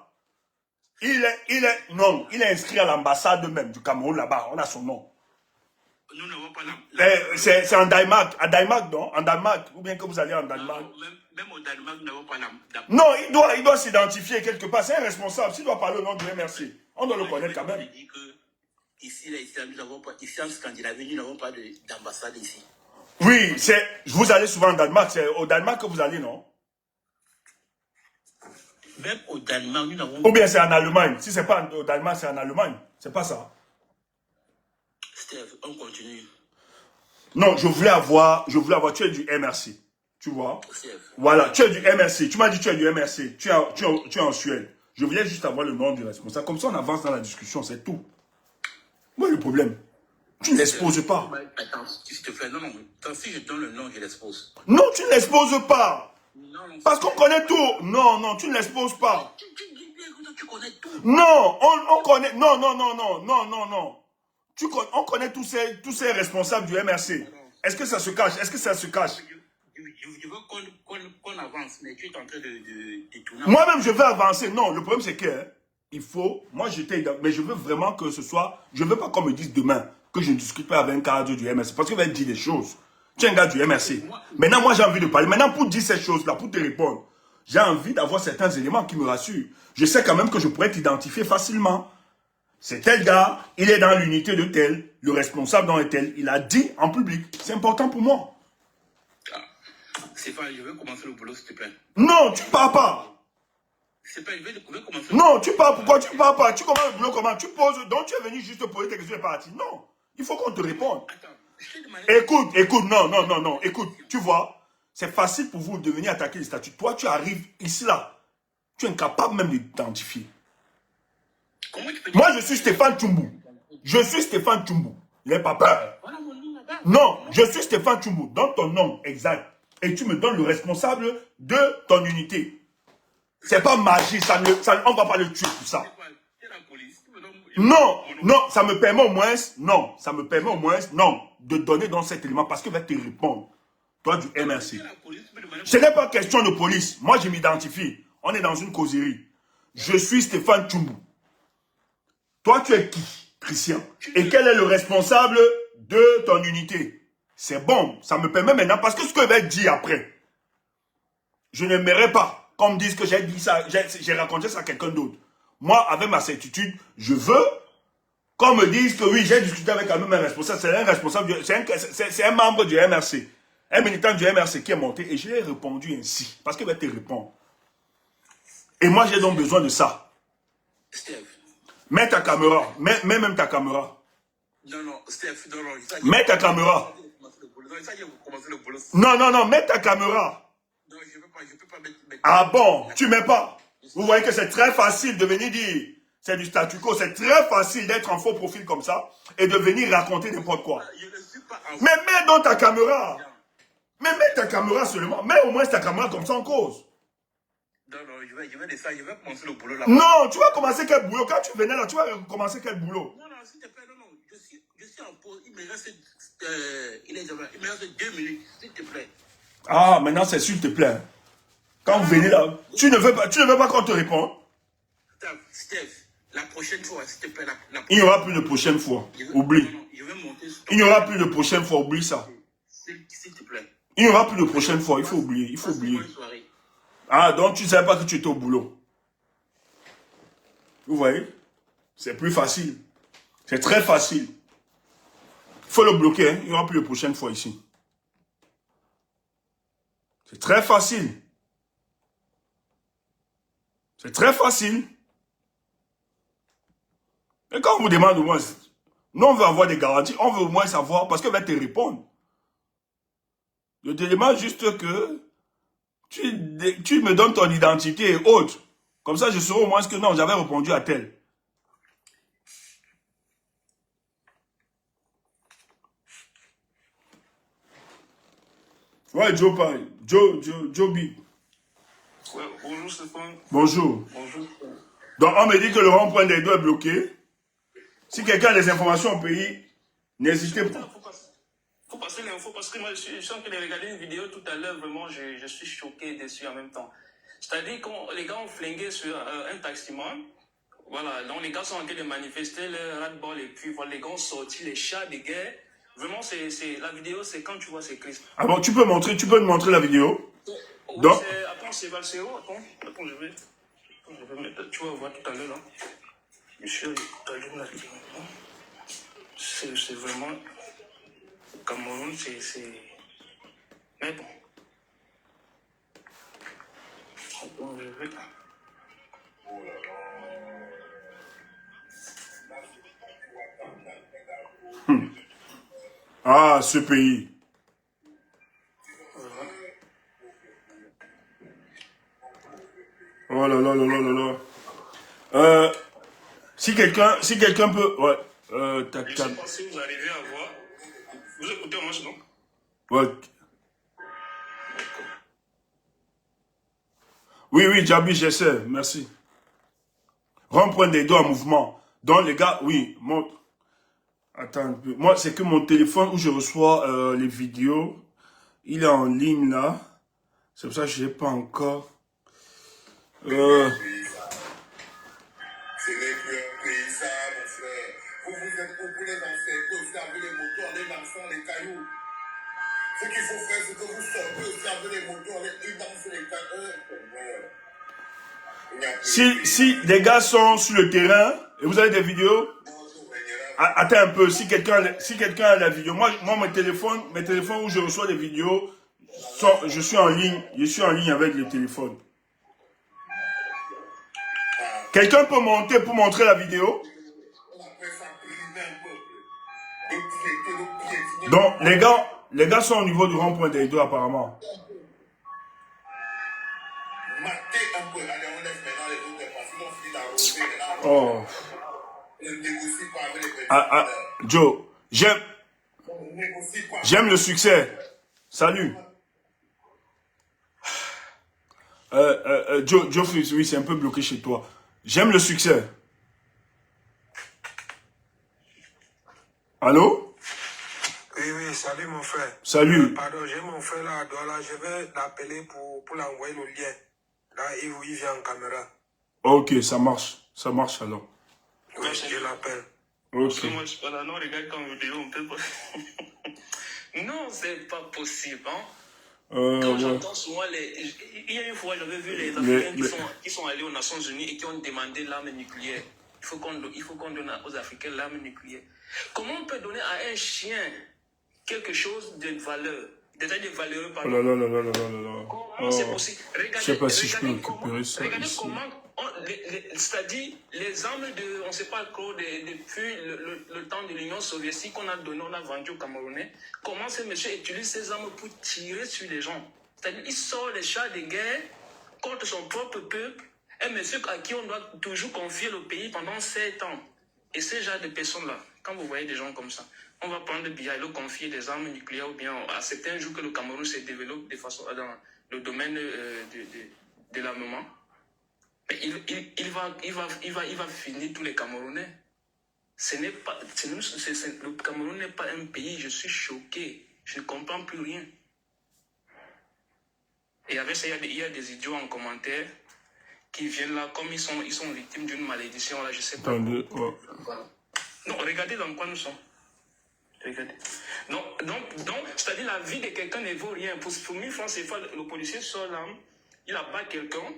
Il est inscrit à l'ambassade même du Cameroun là-bas, on a son nom. Nous n'avons pas c'est en Danemark, non? En Danemark, ou bien que vous allez en Danemark. Non, même au Danemark, nous n'avons pas Non, il doit s'identifier quelque part, c'est un responsable, s'il doit parler au nom du MRC, on doit le connaître quand même. Je dis que ici en Scandinavie, nous n'avons pas d'ambassade ici. Oui, vous allez souvent en Danemark, c'est au Danemark que vous allez, non? Même au Danemark, nous n'avons pas. Ou bien c'est en Allemagne. Si c'est pas au Danemark, c'est en Allemagne. C'est pas ça. Steve, on continue. Non, je voulais avoir, tu es du MRC. Tu vois? Steve. Voilà, tu es du MRC. Tu m'as dit tu es du MRC. Tu es en Suède. Je voulais juste avoir le nom du responsable. Comme ça, on avance dans la discussion, c'est tout. Moi, le problème. Tu ne l'exposes pas. Attends, s'il te plaît, non. Si je donne le nom, je l'expose. Non, tu ne l'exposes pas. Non, parce qu'on connaît tout. Non, tu ne l'exposes pas. Tu connais tout. Non, on connaît. Non. On connaît tous ces responsables du MRC. Est-ce que ça se cache? Je veux qu'on avance, mais tu es en train de tourner. Moi-même, je veux avancer. Non, le problème, c'est que il faut. Moi, mais je veux vraiment que ce soit. Je ne veux pas qu'on me dise demain que je ne discute pas avec un cadre du MRC. Parce qu'il va dire des choses. Tu es un gars du MRC. Maintenant, moi, j'ai envie de parler. Maintenant, pour dire ces choses-là, pour te répondre, j'ai envie d'avoir certains éléments qui me rassurent. Je sais quand même que je pourrais t'identifier facilement. C'est tel gars, il est dans l'unité de tel, le responsable dans tel, il a dit en public. C'est important pour moi. Stéphane, je veux commencer le boulot, s'il te plaît. Non, tu pars pas. Stéphane, je veux commencer. Non, tu pars. Pourquoi tu pars pas? Tu commences le boulot comment? Tu poses. Donc tu es venu juste poser tes questions et partir. Non, il faut qu'on te réponde. Attends, écoute, non. Écoute, tu vois, c'est facile pour vous de venir attaquer les statuts. Toi, tu arrives ici, là. Tu es incapable même d'identifier. Moi, je suis Stéphane Tchoumbu. Il n'est pas peur. Non, je suis Stéphane Tchoumbu. Donne ton nom exact. Et tu me donnes le responsable de ton unité. C'est pas magie. On ne va pas le tuer pour ça. Non, ça me permet au moins, de donner dans cet élément parce qu'il va te répondre. Toi du MRC. Ce n'est pas question de police. Moi, je m'identifie. On est dans une causerie. Je suis Stéphane Tchoumbu. Toi, tu es qui, Christian? Et quel est le responsable de ton unité? C'est bon, ça me permet maintenant, parce que ce que je vais dire après, je n'aimerais pas qu'on me dise que j'ai dit ça, j'ai raconté ça à quelqu'un d'autre. Moi, avec ma certitude, je veux qu'on me dise que oui, j'ai discuté avec un même responsable, c'est un responsable, c'est un membre du MRC, un militant du MRC qui est monté, et je lui ai répondu ainsi, parce qu'il va te répondre. Et moi, j'ai donc besoin de ça. Steve. Mets ta caméra. Mets même ta caméra. Non, Steph, non. Mets ta caméra. Non, mets ta caméra. Non, je peux pas mettre. Ah bon, tu mets pas. Vous voyez que c'est très facile de venir dire, c'est du statu quo, c'est très facile d'être en faux profil comme ça et de venir raconter n'importe quoi. Mais mets donc ta caméra. Mais mets ta caméra seulement. Mets au moins ta caméra comme ça en cause. Non, je vais commencer le boulot là. Non, tu vas commencer quel boulot? Quand tu venais là, tu vas commencer quel boulot? Non, s'il te plaît, non. Je suis en pause. Il me reste 2 minutes, s'il te plaît. Ah, maintenant c'est s'il te plaît. Quand vous venez là, tu ne veux pas qu'on te réponde? Steph, la prochaine fois, s'il te plaît. Il n'y aura plus de prochaine fois. Oublie. Non, je vais monter. Il n'y aura plus de prochaine fois. Oublie ça. S'il te plaît. Il n'y aura plus de prochaine fois. Il faut oublier. Ah, donc tu ne savais pas que tu étais au boulot. Vous voyez? C'est plus facile. C'est très facile. Il faut le bloquer. Hein? Il n'y aura plus de prochaine fois ici. C'est très facile. C'est très facile. Et quand on vous demande au moins, nous on veut avoir des garanties, on veut au moins savoir, parce qu'elle va te répondre. Je te demande juste que tu me donnes ton identité et autres. Comme ça, je saurai au moins que non, j'avais répondu à tel. Ouais, Joe pareil. Joe Big. Ouais, bonjour Stéphane. Bonjour. Bonjour. Donc, on me dit que le rond-point des deux est bloqué. Si quelqu'un a des informations au pays, n'hésitez pas. Faut passer l'info parce que moi, je suis en train de regarder une vidéo tout à l'heure, vraiment, je suis choqué et déçu en même temps. C'est-à-dire que les gars ont flingué sur un taximan. Voilà, donc les gars sont en train de manifester leur ras-le-bol et puis voilà, les gars ont sorti les chars de guerre. Vraiment, la vidéo, c'est quand tu vois, c'est Christ. Ah bon, tu peux me montrer la vidéo? Oui, Donc, attends, c'est Valseo, attends, je vais mettre, tu vas voir tout à l'heure, là. Monsieur, t'allumes là, c'est vraiment, Cameroun, c'est, mais bon. Attends, je vais, ah, ce pays. Oh là là là là là là. Si quelqu'un peut... Ouais. je sais pas si vous arrivez à voir. Vous écoutez moi, non? Ouais. Oui, oui, Djabi, j'essaie. Merci. Rond-point des doigts en mouvement. Donc, les gars, oui. Attends un peu. Moi, c'est que mon téléphone où je reçois les vidéos, il est en ligne là. C'est pour ça que je n'ai pas encore... Ce n'est plus un pays, ça, mon frère. Vous êtes pour les ancêtres, observez les motos, les dansants, les cailloux. Ce qu'il faut faire, c'est que vous sortez, observez les motos, ils dansent les cailloux. Si des gars sont sur le terrain et vous avez des vidéos, attends un peu, si quelqu'un a la vidéo, moi mes téléphones où je reçois des vidéos, je suis en ligne avec le téléphone. Quelqu'un peut monter pour montrer la vidéo? Donc, les gars sont au niveau du rond-point des deux, apparemment. Oh. Joe, j'aime le succès. Salut. Joe, oui, c'est un peu bloqué chez toi. J'aime le succès. Allô? Oui, oui, salut mon frère. Salut. Pardon, j'ai mon frère là à Douala, je vais l'appeler pour l'envoyer le lien. Là, il vient en caméra. Ok, ça marche alors. Oui, je l'appelle. Ok. Parce que moi, je suis pas là, non, regarde quand vidéo, on peut pas. Non, c'est pas possible, hein. Quand j'entends souvent il y a une fois, j'avais vu les Africains qui sont allés aux Nations Unies et qui ont demandé l'arme nucléaire. Il faut qu'on donne aux Africains l'arme nucléaire. Comment on peut donner à un chien quelque chose de valeur, déjà de valeureux, Oh là là là là là là là. Comment c'est possible? Je sais pas si je peux récupérer ça ici. C'est-à-dire les armes on ne sait pas encore, depuis le temps de l'Union soviétique qu'on a donné, on a vendu aux Camerounais. Comment ce monsieur utilise ces armes pour tirer sur les gens? C'est-à-dire il sort les chars de guerre contre son propre peuple, un monsieur à qui on doit toujours confier le pays pendant 7 ans. Et ce genre de personnes-là, quand vous voyez des gens comme ça, on va prendre le billet et leur confier des armes nucléaires ou bien à certains jours que le Cameroun se développe de façon dans le domaine de l'armement. Mais il va finir tous les Camerounais. Le Cameroun n'est pas un pays, je suis choqué. Je ne comprends plus rien. Et avec ça, il y a des idiots en commentaire qui viennent là, comme ils sont victimes d'une malédiction, là, je sais pas. Attendez, oh. Non, regardez dans quoi nous sommes. Regardez. Donc c'est-à-dire la vie de quelqu'un ne vaut rien. Pour 1000 francs CFA, le policier sort l'arme, il abat quelqu'un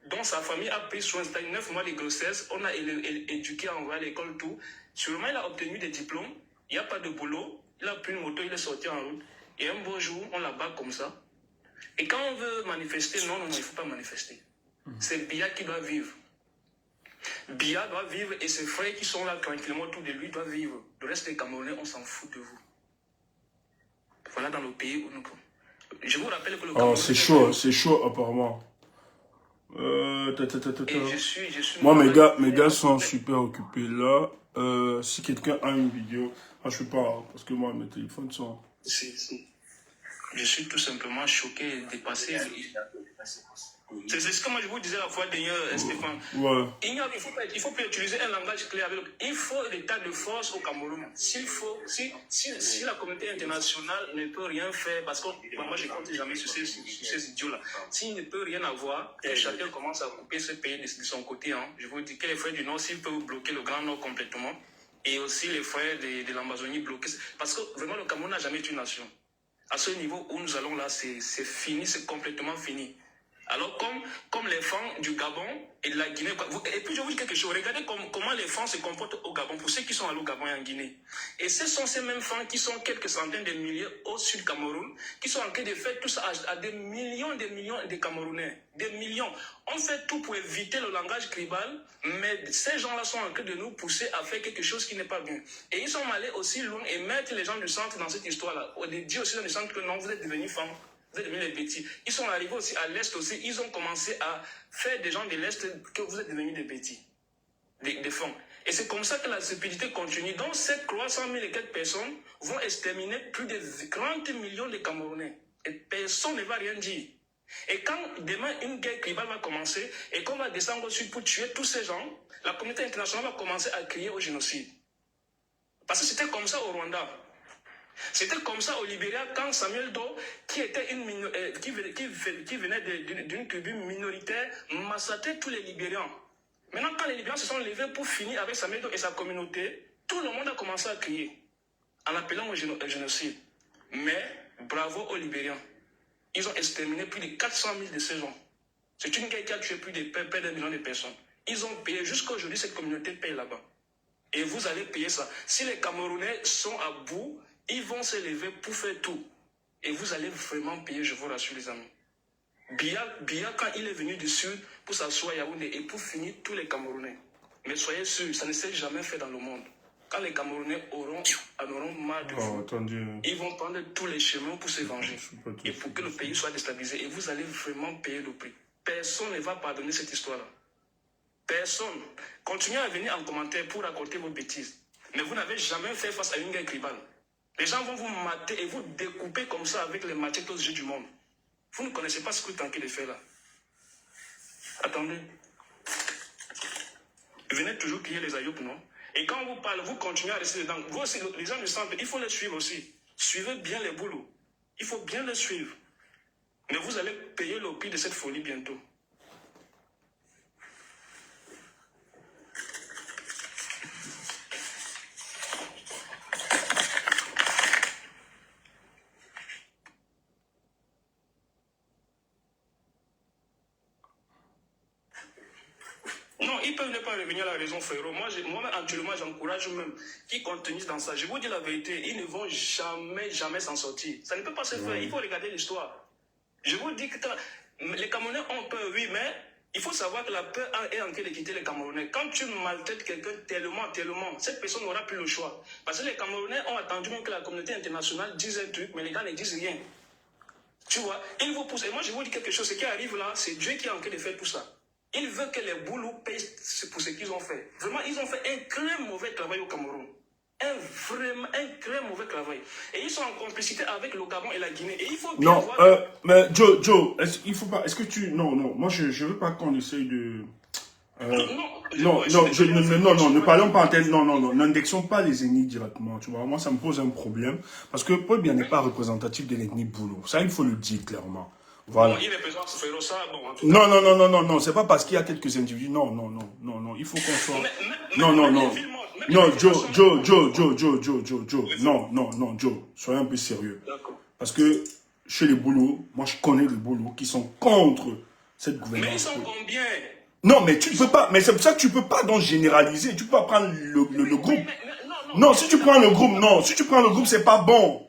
dont sa famille a pris soin, c'est-à-dire 9 mois de grossesse, on a éduqué, envoyé à l'école, tout. Sûrement, il a obtenu des diplômes, il n'y a pas de boulot, il a pris une moto, il est sorti en route, et un beau jour, on l'abat comme ça. Et quand on veut manifester, non, il ne faut pas manifester. C'est Biya qui doit vivre. Biya doit vivre et ses frères qui sont là tranquillement autour de lui doivent vivre. Le reste des Camerounais, on s'en fout de vous. Voilà dans le pays où nous sommes. Je vous rappelle que le Cameroun... Oh, c'est chaud apparemment. Et je suis Moi, mes gars sont super occupés là. Si quelqu'un a une vidéo, je ne peux pas, parce que moi, mes téléphones sont... Si. Je suis tout simplement choqué et dépassé. C'est ce que moi je vous disais la fois dernière, Stéphane. Ouais. Il faut plus utiliser un langage clair. Il faut l'état de force au Cameroun. Si la communauté internationale ne peut rien faire, parce que moi je ne compte jamais sur ces idiots-là, s'il ne peut rien avoir, que chacun commence à couper ce pays de son côté, hein, je vous dis que les frères du Nord, s'ils peuvent bloquer le Grand Nord complètement, et aussi les frères de l'Amazonie bloquer, parce que vraiment le Cameroun n'a jamais été une nation. À ce niveau où nous allons là, c'est fini, c'est complètement fini. Alors, comme les femmes du Gabon et de la Guinée, et puis je vous dis quelque chose, regardez comment les femmes se comportent au Gabon, pour ceux qui sont allés au Gabon et en Guinée. Et ce sont ces mêmes femmes qui sont quelques centaines de milliers au sud Cameroun, qui sont en train de faire tout ça à des millions de Camerounais. Des millions. On fait tout pour éviter le langage tribal, mais ces gens-là sont en train de nous pousser à faire quelque chose qui n'est pas bien. Et ils sont allés aussi loin et mettre les gens du centre dans cette histoire-là. De dire aussi dans le centre que non, vous êtes devenus femmes. Vous êtes devenus des petits. Ils sont arrivés aussi à l'Est aussi. Ils ont commencé à faire des gens de l'Est que vous êtes devenus des petits. Des femmes. Et c'est comme ça que la stupidité continue. Donc, ces 300 000 et quelques personnes vont exterminer plus de 30 millions de Camerounais. Et personne ne va rien dire. Et quand demain une guerre tribale va commencer et qu'on va descendre au sud pour tuer tous ces gens, la communauté internationale va commencer à crier au génocide. Parce que c'était comme ça au Rwanda. C'était comme ça au Libéria quand Samuel Doe, qui venait d'une tribu minoritaire, massacrait tous les Libériens. Maintenant, quand les Libériens se sont levés pour finir avec Samuel Doe et sa communauté, tout le monde a commencé à crier en appelant au génocide. Mais bravo aux Libériens. Ils ont exterminé plus de 400 000 de ces gens. C'est une guerre qui a tué plus d'1 million de personnes. Ils ont payé, jusqu'à aujourd'hui, cette communauté paye là-bas. Et vous allez payer ça. Si les Camerounais sont à bout, ils vont se lever pour faire tout. Et vous allez vraiment payer, je vous rassure les amis. Biya, quand il est venu du sud pour s'asseoir à Yaoundé et pour finir tous les Camerounais. Mais soyez sûrs, ça ne s'est jamais fait dans le monde. Quand les Camerounais en auront marre de vous, ils vont prendre tous les chemins pour se venger. Et pour que le pays soit déstabilisé. Et vous allez vraiment payer le prix. Personne ne va pardonner cette histoire-là. Personne. Continuez à venir en commentaire pour raconter vos bêtises. Mais vous n'avez jamais fait face à une guerre tribale. Les gens vont vous mater et vous découper comme ça avec les machettes aux yeux du monde. Vous ne connaissez pas ce que vous tentez de faire là. Attendez. Venez toujours crier les aïoups, non? Et quand on vous parle, vous continuez à rester dedans. Vous aussi, les gens du centre, il faut les suivre aussi. Suivez bien les boulots. Il faut bien les suivre. Mais vous allez payer le prix de cette folie bientôt. Non, ils peuvent ne pas revenir à la raison, frérot. Moi, actuellement, j'encourage même qu'ils continuent dans ça. Je vous dis la vérité, ils ne vont jamais s'en sortir. Ça ne peut pas se faire. Il faut regarder l'histoire. Je vous dis que les Camerounais ont peur, oui, mais il faut savoir que la peur est en train de quitter les Camerounais. Quand tu maltraites quelqu'un tellement, cette personne n'aura plus le choix. Parce que les Camerounais ont attendu même que la communauté internationale dise un truc, mais les gars ne disent rien. Tu vois, ils vous poussent. Et moi, je vous dis quelque chose. Ce qui arrive là, c'est Dieu qui est en train de faire tout ça. Il veut que les boulous payent pour ce qu'ils ont fait. Vraiment, ils ont fait un très mauvais travail au Cameroun. Un très mauvais travail. Et ils sont en complicité avec le Gabon et la Guinée. Et il faut bien voir... mais Joe, est-ce que tu... Non, moi je veux pas qu'on essaye de... ne parlons pas en tête, n'indexons pas les ethnies directement, tu vois. Moi, ça me pose un problème, parce que Paul Biya n'est pas représentatif de l'ethnie Boulou. Ça, il faut le dire clairement. Voilà. Bon, il représente ça, bon, en tout cas. Non, c'est pas parce qu'il y a quelques individus, non, il faut qu'on soit... Non, Joe, Joe, soyez un peu sérieux. Parce que, chez les Boulous, moi je connais les Boulous qui sont contre cette gouvernance. Mais ils sont combien? Non, mais tu peux pas, mais c'est pour ça que tu peux pas donc généraliser, tu peux pas prendre le groupe. Non, si tu prends le groupe, c'est pas bon.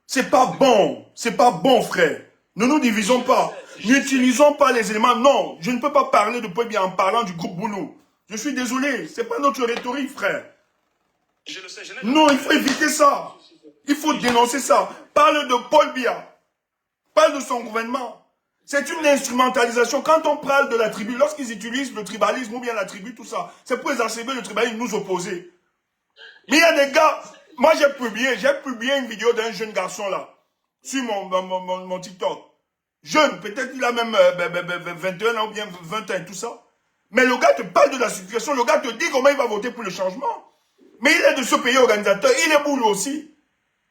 C'est pas bon, frère. Ne nous divisons pas. N'utilisons pas les éléments. Non, je ne peux pas parler de Paul Biya en parlant du groupe Boulou. Je suis désolé, c'est pas notre rhétorique, frère. Je le sais, non, il faut éviter ça. Il faut dénoncer ça. Parle de Paul Biya. Parle de son gouvernement. C'est une instrumentalisation. Quand on parle de la tribu, lorsqu'ils utilisent le tribalisme ou bien la tribu, tout ça, c'est pour exacerber le tribalisme, nous opposer. Mais il y a des gars, moi j'ai publié une vidéo d'un jeune garçon là, sur mon TikTok. jeune, peut-être il a même 21 ans ou bien 20 ans et tout ça. Mais le gars te parle de la situation, le gars te dit comment il va voter pour le changement. Mais il est de ce pays organisateur, il est boulot aussi.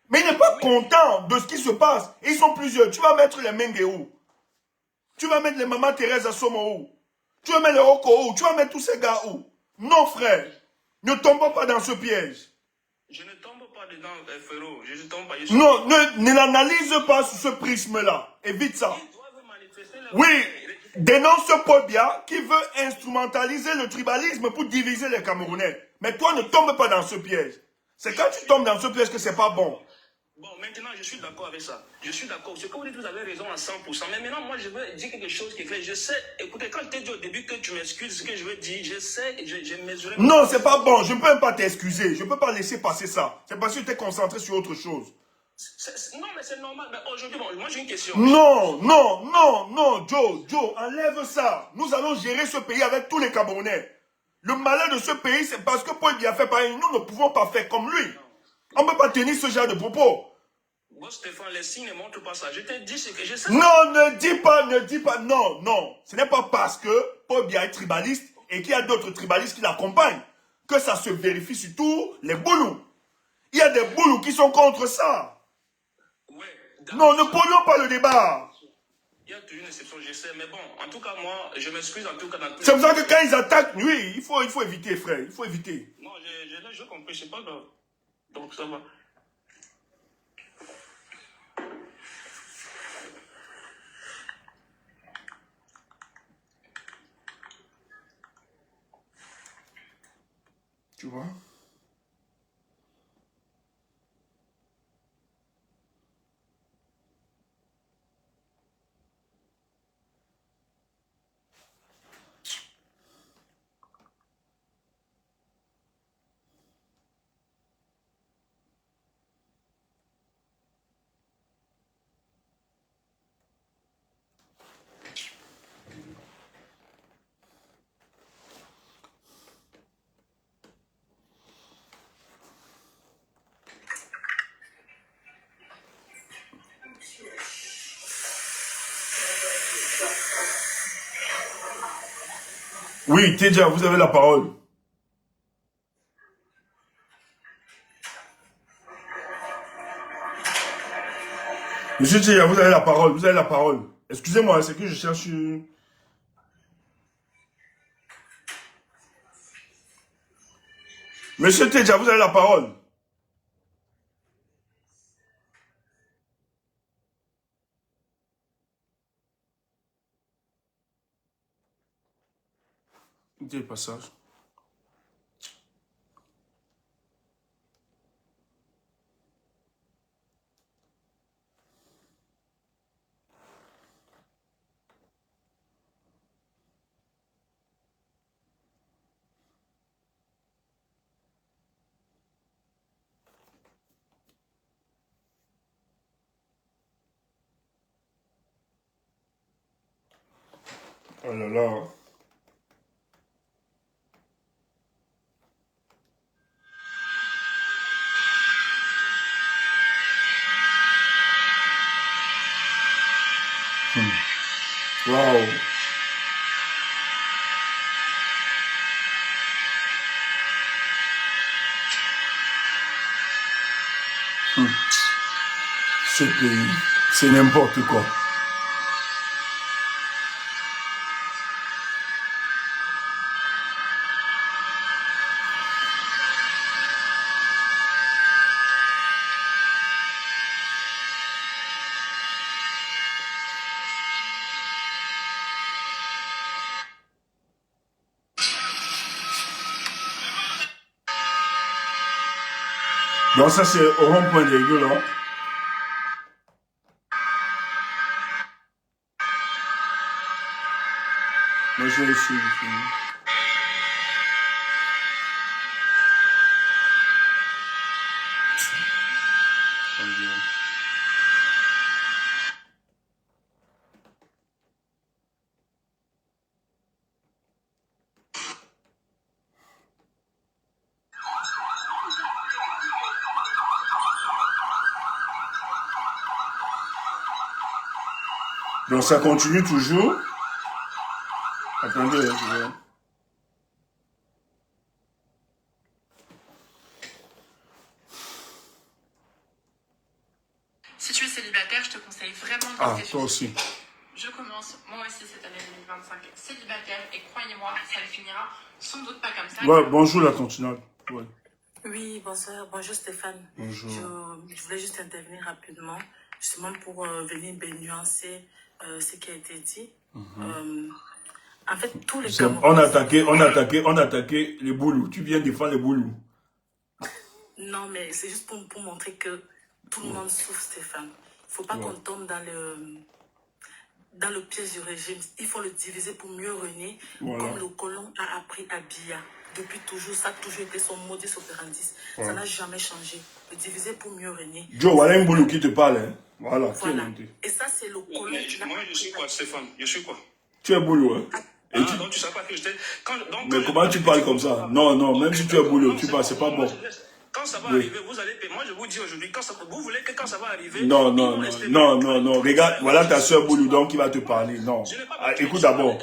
Mais il n'est pas content de ce qui se passe. Ils sont plusieurs. Tu vas mettre les Menge où? Tu vas mettre les Maman Thérèse à Somo où? Tu vas mettre les Roko où? Tu vas mettre tous ces gars où? Non, frère. Ne tombe pas dans ce piège. Je ne tombe pas dedans, frérot. Je ne tombe pas. Non, ne l'analyse pas sous ce prisme-là. Évite ça. Ils doivent manifester leur... Oui, dénonce Paul Biya qui veut instrumentaliser le tribalisme pour diviser les Camerounais. Mais toi, ne tombe pas dans ce piège. C'est quand tu tombes dans ce piège que c'est pas bon. Bon, maintenant, je suis d'accord avec ça. Je suis d'accord. Ce que vous dites, vous avez raison à 100%. Mais maintenant, moi, je veux dire quelque chose qui est clair. Je sais, écoutez, quand je t'ai dit au début que tu m'excuses, ce que je veux dire, je sais, j'ai mesuré... Non, c'est pas bon. Je ne peux même pas t'excuser. Je ne peux pas laisser passer ça. C'est parce que tu es concentré sur autre chose. Non, mais c'est normal. Mais aujourd'hui, bon, moi, j'ai une question. Non, non, non, non, Joe, enlève ça. Nous allons gérer ce pays avec tous les Camerounais. Le malheur de ce pays, c'est parce que Paul Biya fait pareil. Nous ne pouvons pas faire comme lui. On ne peut pas tenir ce genre de propos. Bon, Stéphane, les signes ne montrent pas ça. Je t'ai dit ce que je sais. Non, ne dis pas, non, non. Ce n'est pas parce que Paul Biya est tribaliste et qu'il y a d'autres tribalistes qui l'accompagnent que ça se vérifie sur tous les boulous. Il y a des boulous qui sont contre ça. Ouais, non, ne polluons pas le débat. Il y a toujours une exception, je sais. Mais bon, en tout cas, moi, je m'excuse en tout cas. C'est pour ça que quand ils attaquent, oui, il faut éviter, frère. Il faut éviter. Non, j'ai compris, c'est pas grave. Donc, ça va. Tu vois? Oui, Tedja, vous avez la parole. Monsieur Tedja, vous avez la parole, vous avez la parole. Excusez-moi, c'est que je cherche... Monsieur Tedja, vous avez la parole. Quel passage? Oh là là. Wow. Ce pays, c'est n'importe quoi. Donc ça c'est au rond-point des gueules, là. Moi je vais ici. Donc ça continue toujours. Attendez, je vois. Si tu es célibataire, je te conseille vraiment de Ah, rester toi sur aussi. Je commence, moi aussi, cette année 2025 célibataire et croyez-moi, ça ne finira sans doute pas comme ça. Ouais, bonjour la continente. Ouais. Oui, bonsoir. Bonjour Stéphane. Bonjour. Je voulais juste intervenir rapidement, justement pour venir nuancer ce qui a été dit. En fait, tous les Camerounais... On a attaqué les boulous. Tu viens défendre les boulous. Non, mais c'est juste pour montrer que tout le monde souffre, Stéphane. Il ne faut pas qu'on tombe dans le piège du régime. Il faut le diviser pour mieux régner, comme le colon a appris à Biya. Depuis toujours, ça a toujours été son modus operandi. Ça n'a jamais changé. Le diviser pour mieux régner. Joe, voilà un boulot qui te parle. Hein. Voilà. Et ça, c'est le colon. Moi, je suis quoi, Stéphane? Je suis quoi? Tu es boulot, hein? Et donc tu sais pas que j'étais... Mais comment tu parles comme ça? Non, même si tu es boulot, tu parles, c'est pas bon. Quand ça va arriver, vous allez payer. Moi, je vous dis aujourd'hui, vous voulez que quand ça va arriver... Non. Regarde, voilà ta soeur boulot, donc qui va te parler. Non. Écoute d'abord.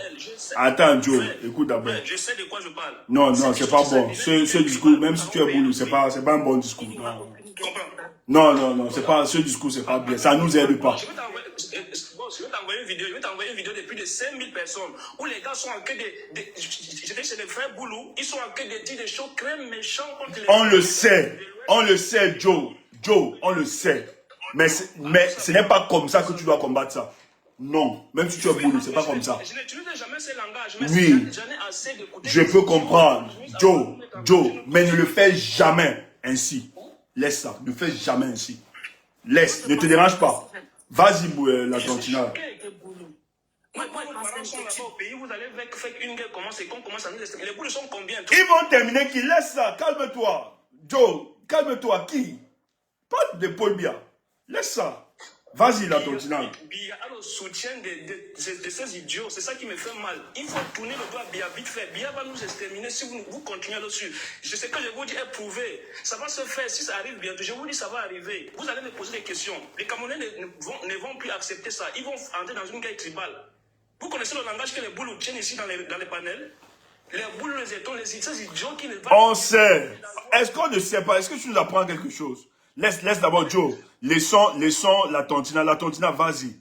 Attends, Joe, écoute d'abord. Je sais de quoi je parle. Non, c'est pas bon. Ce discours, même si tu es boulot, c'est pas un bon discours. Non, c'est pas, ce discours, c'est pas bien. Ça nous aide pas. Je vais t'envoyer une vidéo de plus de 5000 personnes où les gars sont en train de j'étais chez les frères Boulou, ils sont en train de dire des choses très méchantes contre les... On le sait, Joe, on le sait. Mais ce n'est pas comme ça que tu dois combattre ça. Non, même si tu es Boulou, c'est pas comme ça. Je n'utilise jamais ces langages, mais oui, j'en ai assez d'écouter. Je peux comprendre, Joe, mais ne le fais jamais ainsi. Laisse ça, ne fais jamais ainsi. Laisse, ne te dérange pas. Vas-y, la continente. Vous allez faire une guerre commence et qu'on commence à nous estimer. Les boules sont combien? Ils vont terminer qui? Laisse ça, calme-toi. Joe, calme-toi. Qui? Pas de Paul Biya. Laisse ça. Vas-y, la continente. Biya a le soutien de ces idiots. C'est ça qui me fait mal. Il faut tourner le doigt à Biya vite fait. Biya va nous exterminer si vous continuez là-dessus. Je sais que je vous dis est prouvé. Ça va se faire. Si ça arrive bientôt, je vous dis ça va arriver. Vous allez me poser des questions. Les Camerounais ne vont plus accepter ça. Ils vont entrer dans une guerre tribale. Vous connaissez le langage que les boules tiennent ici dans les panels? Les boules, les étons, ces idiots qui ne vont... On sait. Est-ce qu'on ne sait pas? Est-ce que tu nous apprends quelque chose? Laisse d'abord Joe. Laissons la tontina. La tontina, vas-y.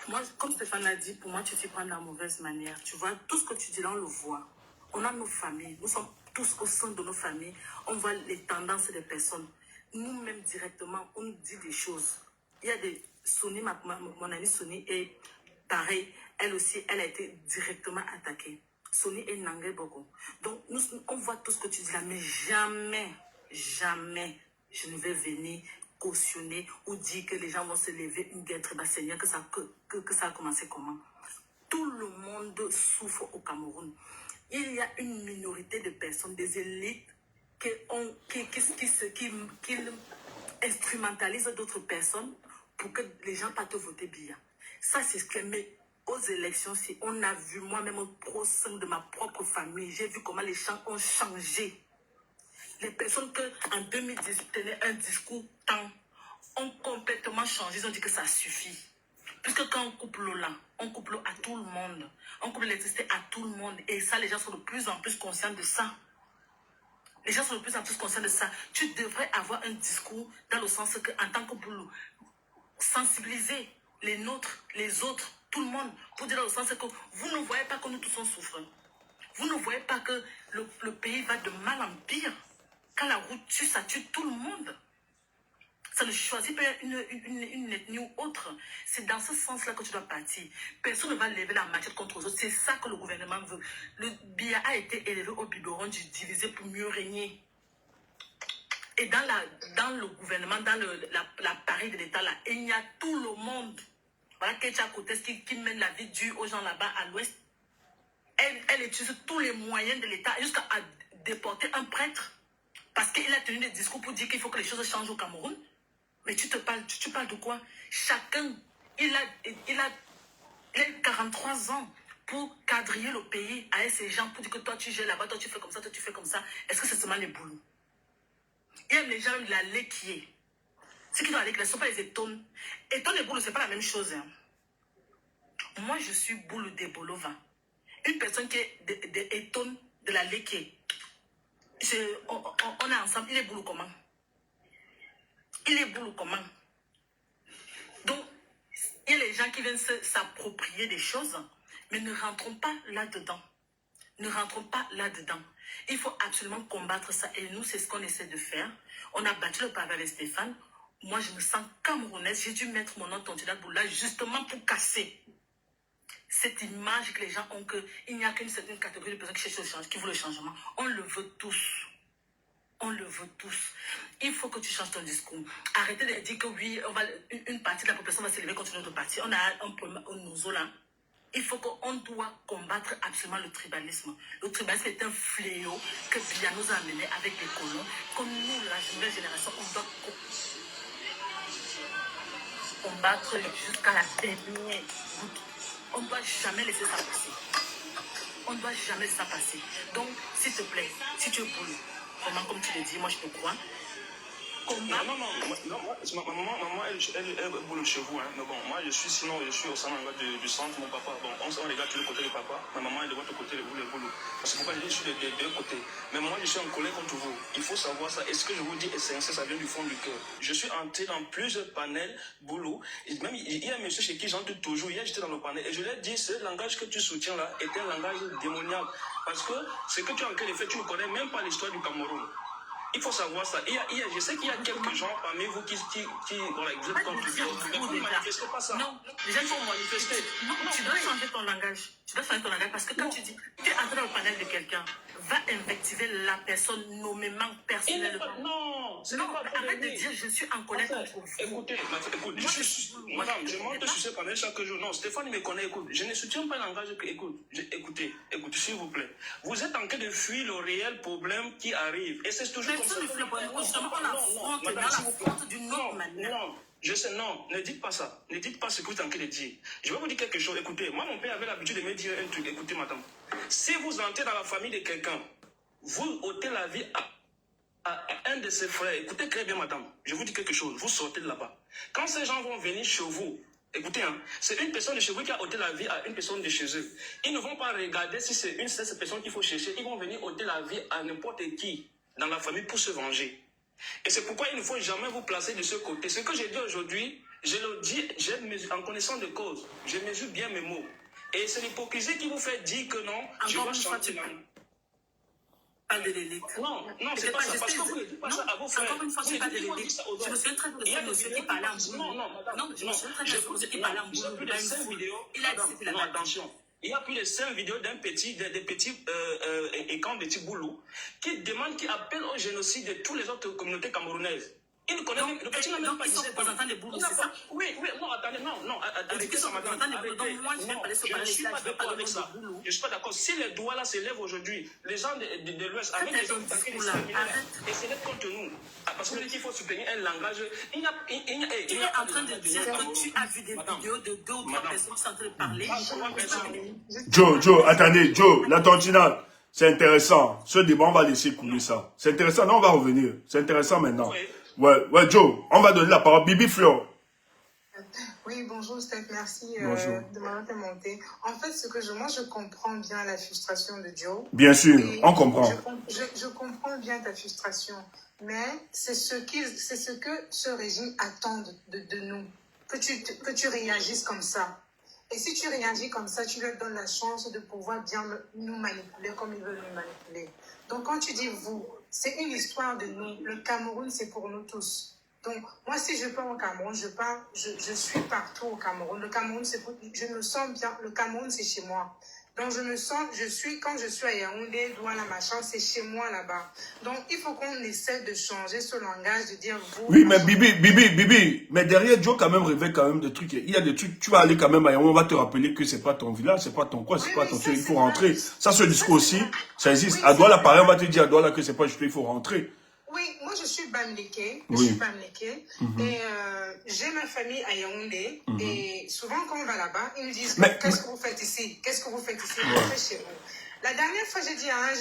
Moi, comme Stéphane a dit, pour moi, tu t'y prends de la mauvaise manière. Tu vois, tout ce que tu dis là, on le voit. On a nos familles. Nous sommes tous au sein de nos familles. On voit les tendances des personnes. Nous-mêmes, directement, on nous dit des choses. Il y a des... Sony, mon amie Sony est pareil. Elle aussi, elle a été directement attaquée. Sony est Nangé Bogo. Donc, on voit tout ce que tu dis là, mais jamais, je ne vais venir cautionner ou dire que les gens vont se lever une guerre très basse, Seigneur, que ça a commencé comment? Tout le monde souffre au Cameroun. Il y a une minorité de personnes, des élites, qui instrumentalisent d'autres personnes pour que les gens partent voter Biya. Ça, c'est ce que... Mais aux élections, si on a vu, moi-même au sein de ma propre famille, j'ai vu comment les gens ont changé. Les personnes qui, en 2018, tenaient un discours tant, ont complètement changé. Ils ont dit que ça suffit. Puisque quand on coupe l'eau là, on coupe l'eau à tout le monde. On coupe l'électricité à tout le monde. Et ça, les gens sont de plus en plus conscients de ça. Les gens sont de plus en plus conscients de ça. Tu devrais avoir un discours dans le sens que, en tant que boulot, sensibiliser les nôtres, les autres, tout le monde, pour dire dans le sens que vous ne voyez pas que nous tous on souffre. Vous ne voyez pas que le pays va de mal en pire. Quand la route tue, ça tue tout le monde. Ça ne choisit pas une ethnie ou autre. C'est dans ce sens-là que tu dois partir. Personne ne va lever la machette contre les autres. C'est ça que le gouvernement veut. Le Biya a été élevé au biberon du diviser pour mieux régner. Et dans le gouvernement, dans l'appareil de l'État, là, il y a tout le monde. Voilà Ketia Kotes qui mène la vie dure aux gens là-bas à l'ouest. Elle utilise tous les moyens de l'État jusqu'à déporter un prêtre. Parce qu'il a tenu des discours pour dire qu'il faut que les choses changent au Cameroun. Mais tu parles de quoi? Chacun, il a 43 ans pour quadriller le pays avec ces gens, pour dire que toi tu gères là-bas, toi tu fais comme ça, toi tu fais comme ça. Est-ce que c'est seulement les boulots? Il y a les gens, la lait qui est. Ceux qui sont à l'école, ce ne sont pas les étones. Étonne et boulot, ce n'est pas la même chose. Hein. Moi, je suis boulot de Bolova. Une personne qui est étonne de la Léké. On est ensemble. Il est boulot comment? Il est boulot comment? Donc, il y a les gens qui viennent s'approprier des choses, mais ne rentrons pas là-dedans. Ne rentrons pas là-dedans. Il faut absolument combattre ça. Et nous, c'est ce qu'on essaie de faire. On a battu le pavé avec Stéphane. Moi, je me sens camerounaise. J'ai dû mettre mon nom Tontina Boula justement pour casser cette image que les gens ont qu'il n'y a qu'une certaine catégorie de personnes qui cherchent le changement, qui veulent le changement. On le veut tous. On le veut tous. Il faut que tu changes ton discours. Arrêtez de dire que oui, une partie de la population va s'élever contre notre parti. On a un problème au nouveau là. Il faut qu'on doit combattre absolument le tribalisme. Le tribalisme est un fléau que Biya nous a amené avec les colons. Comme nous, la nouvelle génération, on doit combattre jusqu'à la dernière goutte. On ne doit jamais laisser ça passer. On ne doit jamais laisser ça passer. Donc, s'il te plaît, si tu es boulot, vraiment comme tu le dis, moi je te crois. Combat. Non, ma maman, elle boule chez vous, hein. Mais bon, moi je suis au sein du centre, mon papa. Bon, on regarde tout le côté du papa. Ma maman est de votre côté, vous le boulot. Parce que pourquoi je dis je suis des deux côtés. Mais moi je suis en colère contre vous. Il faut savoir ça. Et ce que je vous dis est sincère, ça vient du fond du cœur. Je suis entré dans plusieurs panels boulot. Et même il y a un monsieur chez qui j'entre toujours. Hier j'étais dans le panel et je lui ai dit ce langage que tu soutiens là est un langage démoniaque. Parce que ce que tu as en train de faire, tu ne connais même pas l'histoire du Cameroun. Il faut savoir ça. Je sais qu'il y a quelques gens parmi vous qui voilà, vous êtes contre Dieu. Mais vous ne manifestez pas ça. Non, les gens vont manifester. Non, tu dois changer ton langage. Tu dois changer ton langage parce que quand tu dis, tu es entré dans le panel de quelqu'un, va invectiver la personne nommément personnellement. Non, arrête de dire je suis en colère contre vous. Écoutez, madame, je monte sur ce panel chaque jour. Non, Stéphane me connaît, écoute. Je ne soutiens pas le langage que, écoutez, s'il vous plaît. Vous êtes en train de fuir le réel problème qui arrive. Et c'est toujours personne ne fuit le problème. Justement, on l'affronte d'une autre manière. Non. Je sais, non, ne dites pas ça. Ne dites pas ce que vous êtes en train de dire. Je vais vous dire quelque chose. Écoutez, moi, mon père avait l'habitude de me dire un truc. Écoutez, madame. Si vous entrez dans la famille de quelqu'un, vous ôtez la vie à un de ses frères. Écoutez très bien, madame. Je vous dis quelque chose. Vous sortez de là-bas. Quand ces gens vont venir chez vous, écoutez, hein, c'est une personne de chez vous qui a ôté la vie à une personne de chez eux. Ils ne vont pas regarder si c'est une de ces personnes qu'il faut chercher. Ils vont venir ôter la vie à n'importe qui dans la famille pour se venger. Et c'est pourquoi il ne faut jamais vous placer de ce côté. Ce que j'ai dit aujourd'hui, je le dis en connaissance de cause. Je mesure bien mes mots. Et c'est l'hypocrisie qui vous fait dire que non, je dois chanter la... Pas de l'élite. Non, c'est pas ça. Parce que vous ne dites pas ça à vos frères. Encore une fois, c'est pas de l'élite. Je me souviens très bien de ce monsieur qui parlait en boulot. Non, je me souviens très bien de ce monsieur qui parlait en boulot. Plus de 5 vidéos. Non, attention. Il y a plus de 5 vidéos des petits boulots qui demandent, qui appellent au génocide de toutes les autres communautés camerounaises. Il ne connaît même, le petit n'a même pas dit ça. Représentants des boulots, c'est ça? Oui, non, attendez, non, arrêtez ça, madame. Moi, je vais parler sur je ne suis pas d'accord avec ça. Je ne suis pas d'accord. Si les doigts là s'élèvent aujourd'hui, les gens de l'Ouest, avec les gens qui et c'est contre nous. Parce que qu'il faut soutenir un langage. Tu es en train de dire que tu as vu des vidéos de 2 ou 3 personnes qui sont en train de parler. Joe, attendez, Joe, la Tontina, c'est intéressant. Ce débat, on va laisser couler ça. C'est intéressant, non, on va revenir. C'est intéressant maintenant. Ouais, Joe, on va donner la parole. Bibi Fleur. Oui, bonjour Steph, merci de m'avoir fait monter. En fait, moi je comprends bien la frustration de Joe. Bien sûr, on comprend. Je comprends bien ta frustration, mais c'est ce que ce régime attend de nous, que tu réagisses comme ça. Et si tu réagis comme ça, tu leur donnes la chance de pouvoir bien nous manipuler comme ils veulent nous manipuler. Donc quand tu dis vous, c'est une histoire de nous. Le Cameroun, c'est pour nous tous. Donc, moi, si je pars au Cameroun, je suis partout au Cameroun. Le Cameroun, je me sens bien. Le Cameroun, c'est chez moi. Donc, quand je suis à Yaoundé, Douala, machin, c'est chez moi là-bas. Donc, il faut qu'on essaie de changer ce langage, de dire vous. Oui, mais Bibi, mais derrière Joe, quand même, révèle quand même des trucs. Il y a des trucs, tu vas aller quand même à Yaoundé, on va te rappeler que c'est pas ton village, c'est pas ton quoi, c'est pas ton truc, il faut rentrer. Ça, ce discours aussi, ça existe. Oui, à Douala, pareil, on va te dire à Douala que c'est pas juste, il faut rentrer. Oui, moi je suis Bamileke, et j'ai ma famille à Yaoundé, et souvent quand on va là-bas, ils me disent qu'est-ce que vous faites ici? Qu'est-ce que vous faites ici? Rentrez chez vous. La dernière fois, j'ai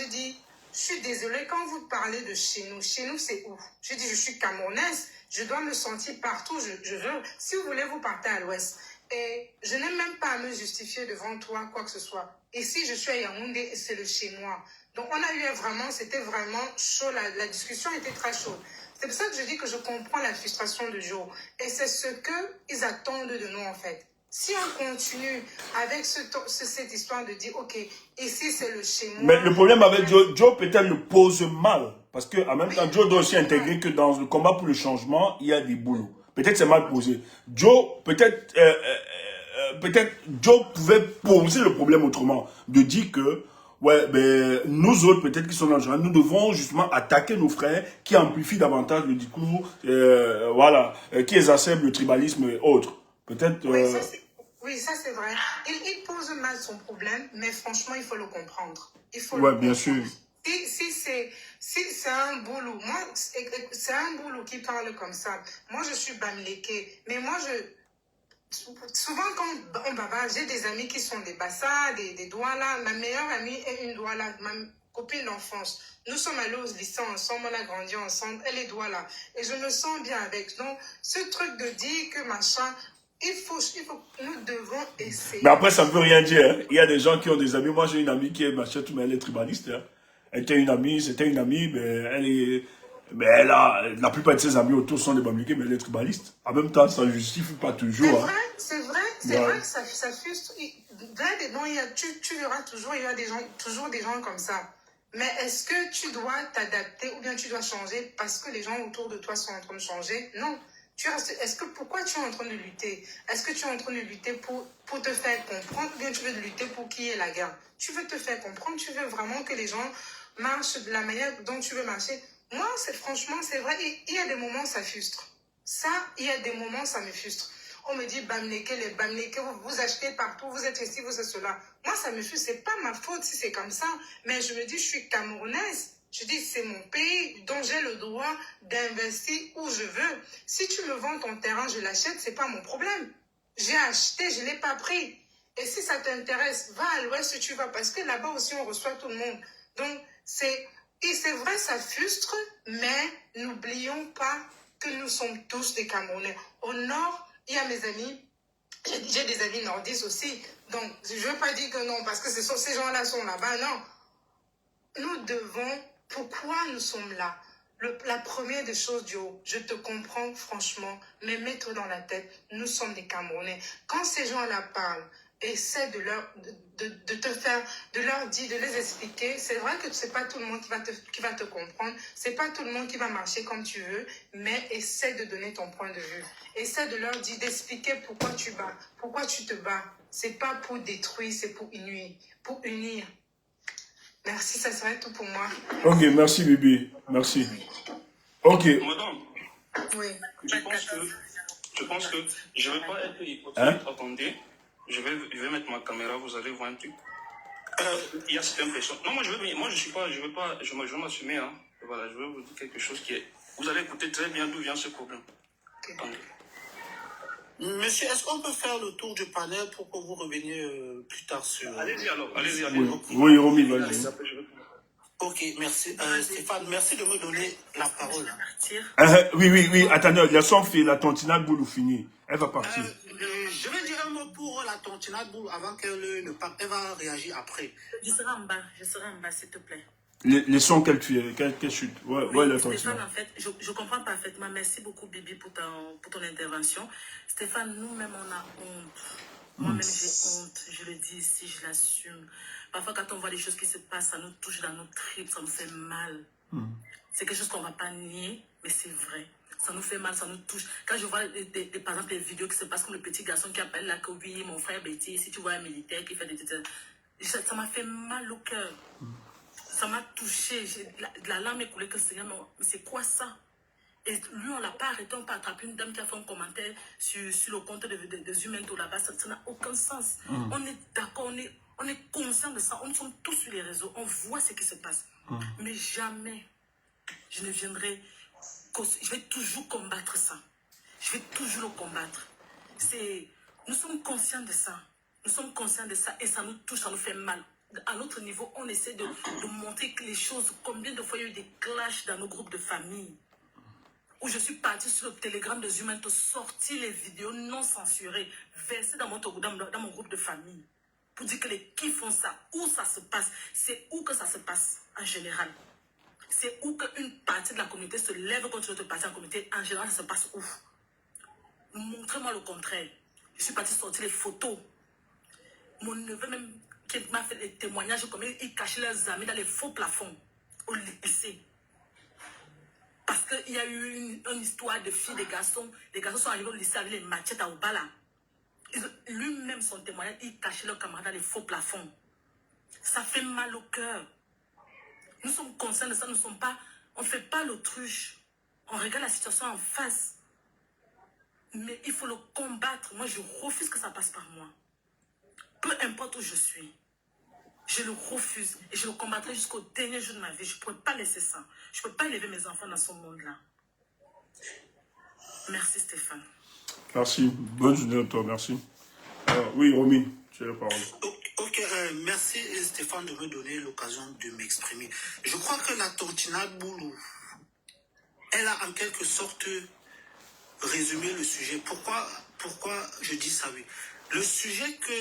dit je suis désolée, quand vous parlez de chez nous c'est où? Je dis, je suis camerounaise, je dois me sentir partout, je veux, si vous voulez, vous partez à l'ouest. Et je n'ai même pas à me justifier devant toi, quoi que ce soit. Ici, je suis à Yaoundé et c'est le chez moi. Donc, on a eu vraiment, c'était vraiment chaud, la discussion était très chaude. C'est pour ça que je dis que je comprends la frustration de Joe. Et c'est ce qu'ils attendent de nous, en fait. Si on continue avec cette histoire de dire, ok, ici c'est le chez moi. Mais le problème avec Joe peut-être le pose mal. Parce qu'en même temps, Joe doit aussi intégrer que dans le combat pour le changement, il y a des boulots. Peut-être c'est mal posé. Joe, peut-être Joe pouvait poser le problème autrement. De dire que, ouais, ben, nous autres, peut-être qui sont dans le genre, nous devons justement attaquer nos frères qui amplifient davantage le discours, voilà, qui exacerbent le tribalisme et autres. Peut-être... Oui, ça c'est vrai. Il pose mal son problème, mais franchement, il faut le comprendre. Il faut ouais, bien sûr. Si c'est un boulot, moi, c'est un boulot qui parle comme ça. Moi, je suis Bamileke, mais moi, souvent quand on bavard, j'ai des amis qui sont des Bassa, des Douala. Ma meilleure amie est une Douala, ma copine d'enfance. Nous sommes allés au lycée ensemble, on a grandi ensemble, elle est Douala. Et je me sens bien avec. Donc, ce truc de dire que machin... nous devons essayer. Mais après, ça ne veut rien dire. Hein. Il y a des gens qui ont des amis. Moi, j'ai une amie qui est machette, mais elle est tribaliste. Hein. C'était une amie, mais elle est... Mais elle a... La plupart de ses amis autour sont des Bamileke, mais elle est tribaliste. En même temps, ça ne justifie pas toujours. C'est vrai que ça frustre. Tu verras toujours, il y a toujours des gens comme ça. Mais est-ce que tu dois t'adapter ou bien tu dois changer parce que les gens autour de toi sont en train de changer? Non. Pourquoi tu es en train de lutter? Est-ce que tu es en train de lutter pour te faire comprendre ou bien tu veux lutter pour qu'il y ait la guerre? Tu veux te faire comprendre, tu veux vraiment que les gens marchent de la manière dont tu veux marcher. Moi, franchement, c'est vrai, il y a des moments, ça frustre. Il y a des moments, ça me frustre. On me dit, Bamileke, les Bamileke, vous achetez partout, vous êtes ici, vous êtes cela. Moi, ça me frustre, c'est pas ma faute si c'est comme ça. Mais je me dis, je suis camerounaise. Je dis, c'est mon pays dont j'ai le droit d'investir où je veux. Si tu me vends ton terrain, je l'achète, c'est pas mon problème. J'ai acheté, je l'ai pas pris. Et si ça t'intéresse, va à l'ouest si tu vas, parce que là-bas aussi, on reçoit tout le monde. Donc, c'est vrai, ça frustre, mais n'oublions pas que nous sommes tous des Camerounais. Au nord, il y a mes amis, j'ai des amis nordistes aussi. Donc, je ne veux pas dire que non, parce que ces gens-là sont là-bas, non. Nous devons... Pourquoi nous sommes là? La première des choses, Joe, je te comprends franchement, mais mets-toi dans la tête, nous sommes des Camerounais. Quand ces gens-là parlent, essaie de leur dire, de les expliquer. C'est vrai que c'est pas tout le monde qui va te comprendre, c'est pas tout le monde qui va marcher comme tu veux, mais essaie de donner ton point de vue. Essaie de leur dire, d'expliquer pourquoi tu te bats. C'est pas pour détruire, c'est pour unir. Merci, ça serait tout pour moi. Ok, merci Bibi, merci. Ok. Madame, oui. Je pense que je ne vais pas être hypocrite. Attendez, je vais mettre ma caméra, vous allez voir un truc. Il y a cette impression. Non, moi je vais m'assumer. Hein. Voilà, je vais vous dire quelque chose qui est... Vous allez écouter très bien d'où vient ce problème. Okay. Monsieur, est-ce qu'on peut faire le tour du panel pour que vous reveniez plus tard sur... Allez-y alors, allez-y. Oui, Romy, vas-y. Ok, merci. Stéphane, merci de me donner la parole. Oui, attendez, il y a son fils, la tontinade boule fini. Elle va partir. Je vais dire un mot pour la tontinade boule avant qu'elle ne parte. Elle va réagir après. Je serai en bas, s'il te plaît. Les sons qu'elle chute. Ouais, la Stéphane, en fait, je comprends parfaitement. Merci beaucoup, Bibi, pour ton intervention. Stéphane, nous-mêmes, on a honte. Moi-même, j'ai honte. Je le dis ici, je l'assume. Parfois, quand on voit des choses qui se passent, ça nous touche dans nos tripes, ça nous fait mal. C'est quelque chose qu'on ne va pas nier, mais c'est vrai. Ça nous fait mal, ça nous touche. Quand je vois, par exemple, les vidéos qui se passent, comme le petit garçon qui appelle là, que oui, mon frère Betty, si tu vois un militaire qui fait des... Ça m'a fait mal au cœur. Ça m'a touché. La larme est coulée que c'est... Mais c'est quoi ça? Et lui, on ne l'a pas arrêté, on n'a pas attrapé une dame qui a fait un commentaire sur le compte des humains là-bas. Ça n'a aucun sens. On est d'accord, on est conscient de ça. On sommes tous sur les réseaux, on voit ce qui se passe. Mais jamais, je ne viendrai... Je vais toujours combattre ça. Je vais toujours le combattre. Nous sommes conscients de ça. Nous sommes conscients de ça et ça nous touche, ça nous fait mal. à notre niveau, on essaie de montrer que les choses, combien de fois il y a eu des clashs dans nos groupes de famille, où je suis partie sur le Telegram de Zumento, sortir les vidéos non censurées, versées dans mon groupe de famille, pour dire que les qui font ça, où ça se passe, c'est où que ça se passe en général. C'est où qu'une partie de la communauté se lève contre l'autre partie de la communauté, en général ça se passe où? Montrez-moi le contraire. Je suis partie sortir les photos. Mon neveu même, qui m'a fait des témoignages, comme ils cachaient leurs amis dans les faux plafonds au lycée. Parce qu'il y a eu une histoire de filles, des garçons. Les garçons sont arrivés au lycée avec les machettes à Obala. Lui-même, son témoignage, il cachait leurs camarades dans les faux plafonds. Ça fait mal au cœur. Nous sommes conscients de ça, on ne fait pas l'autruche. On regarde la situation en face. Mais il faut le combattre. Moi, je refuse que ça passe par moi. Peu importe où je suis. Je le refuse. Et je le combattrai jusqu'au dernier jour de ma vie. Je ne pourrais pas laisser ça. Je ne peux pas élever mes enfants dans ce monde-là. Merci Stéphane. Merci. Bonne journée à toi. Merci. Oui, Romy, tu as la parole. Ok, merci Stéphane de me donner l'occasion de m'exprimer. Je crois que la Tontinade Boulou, elle a en quelque sorte résumé le sujet. Pourquoi je dis ça, oui. Le sujet que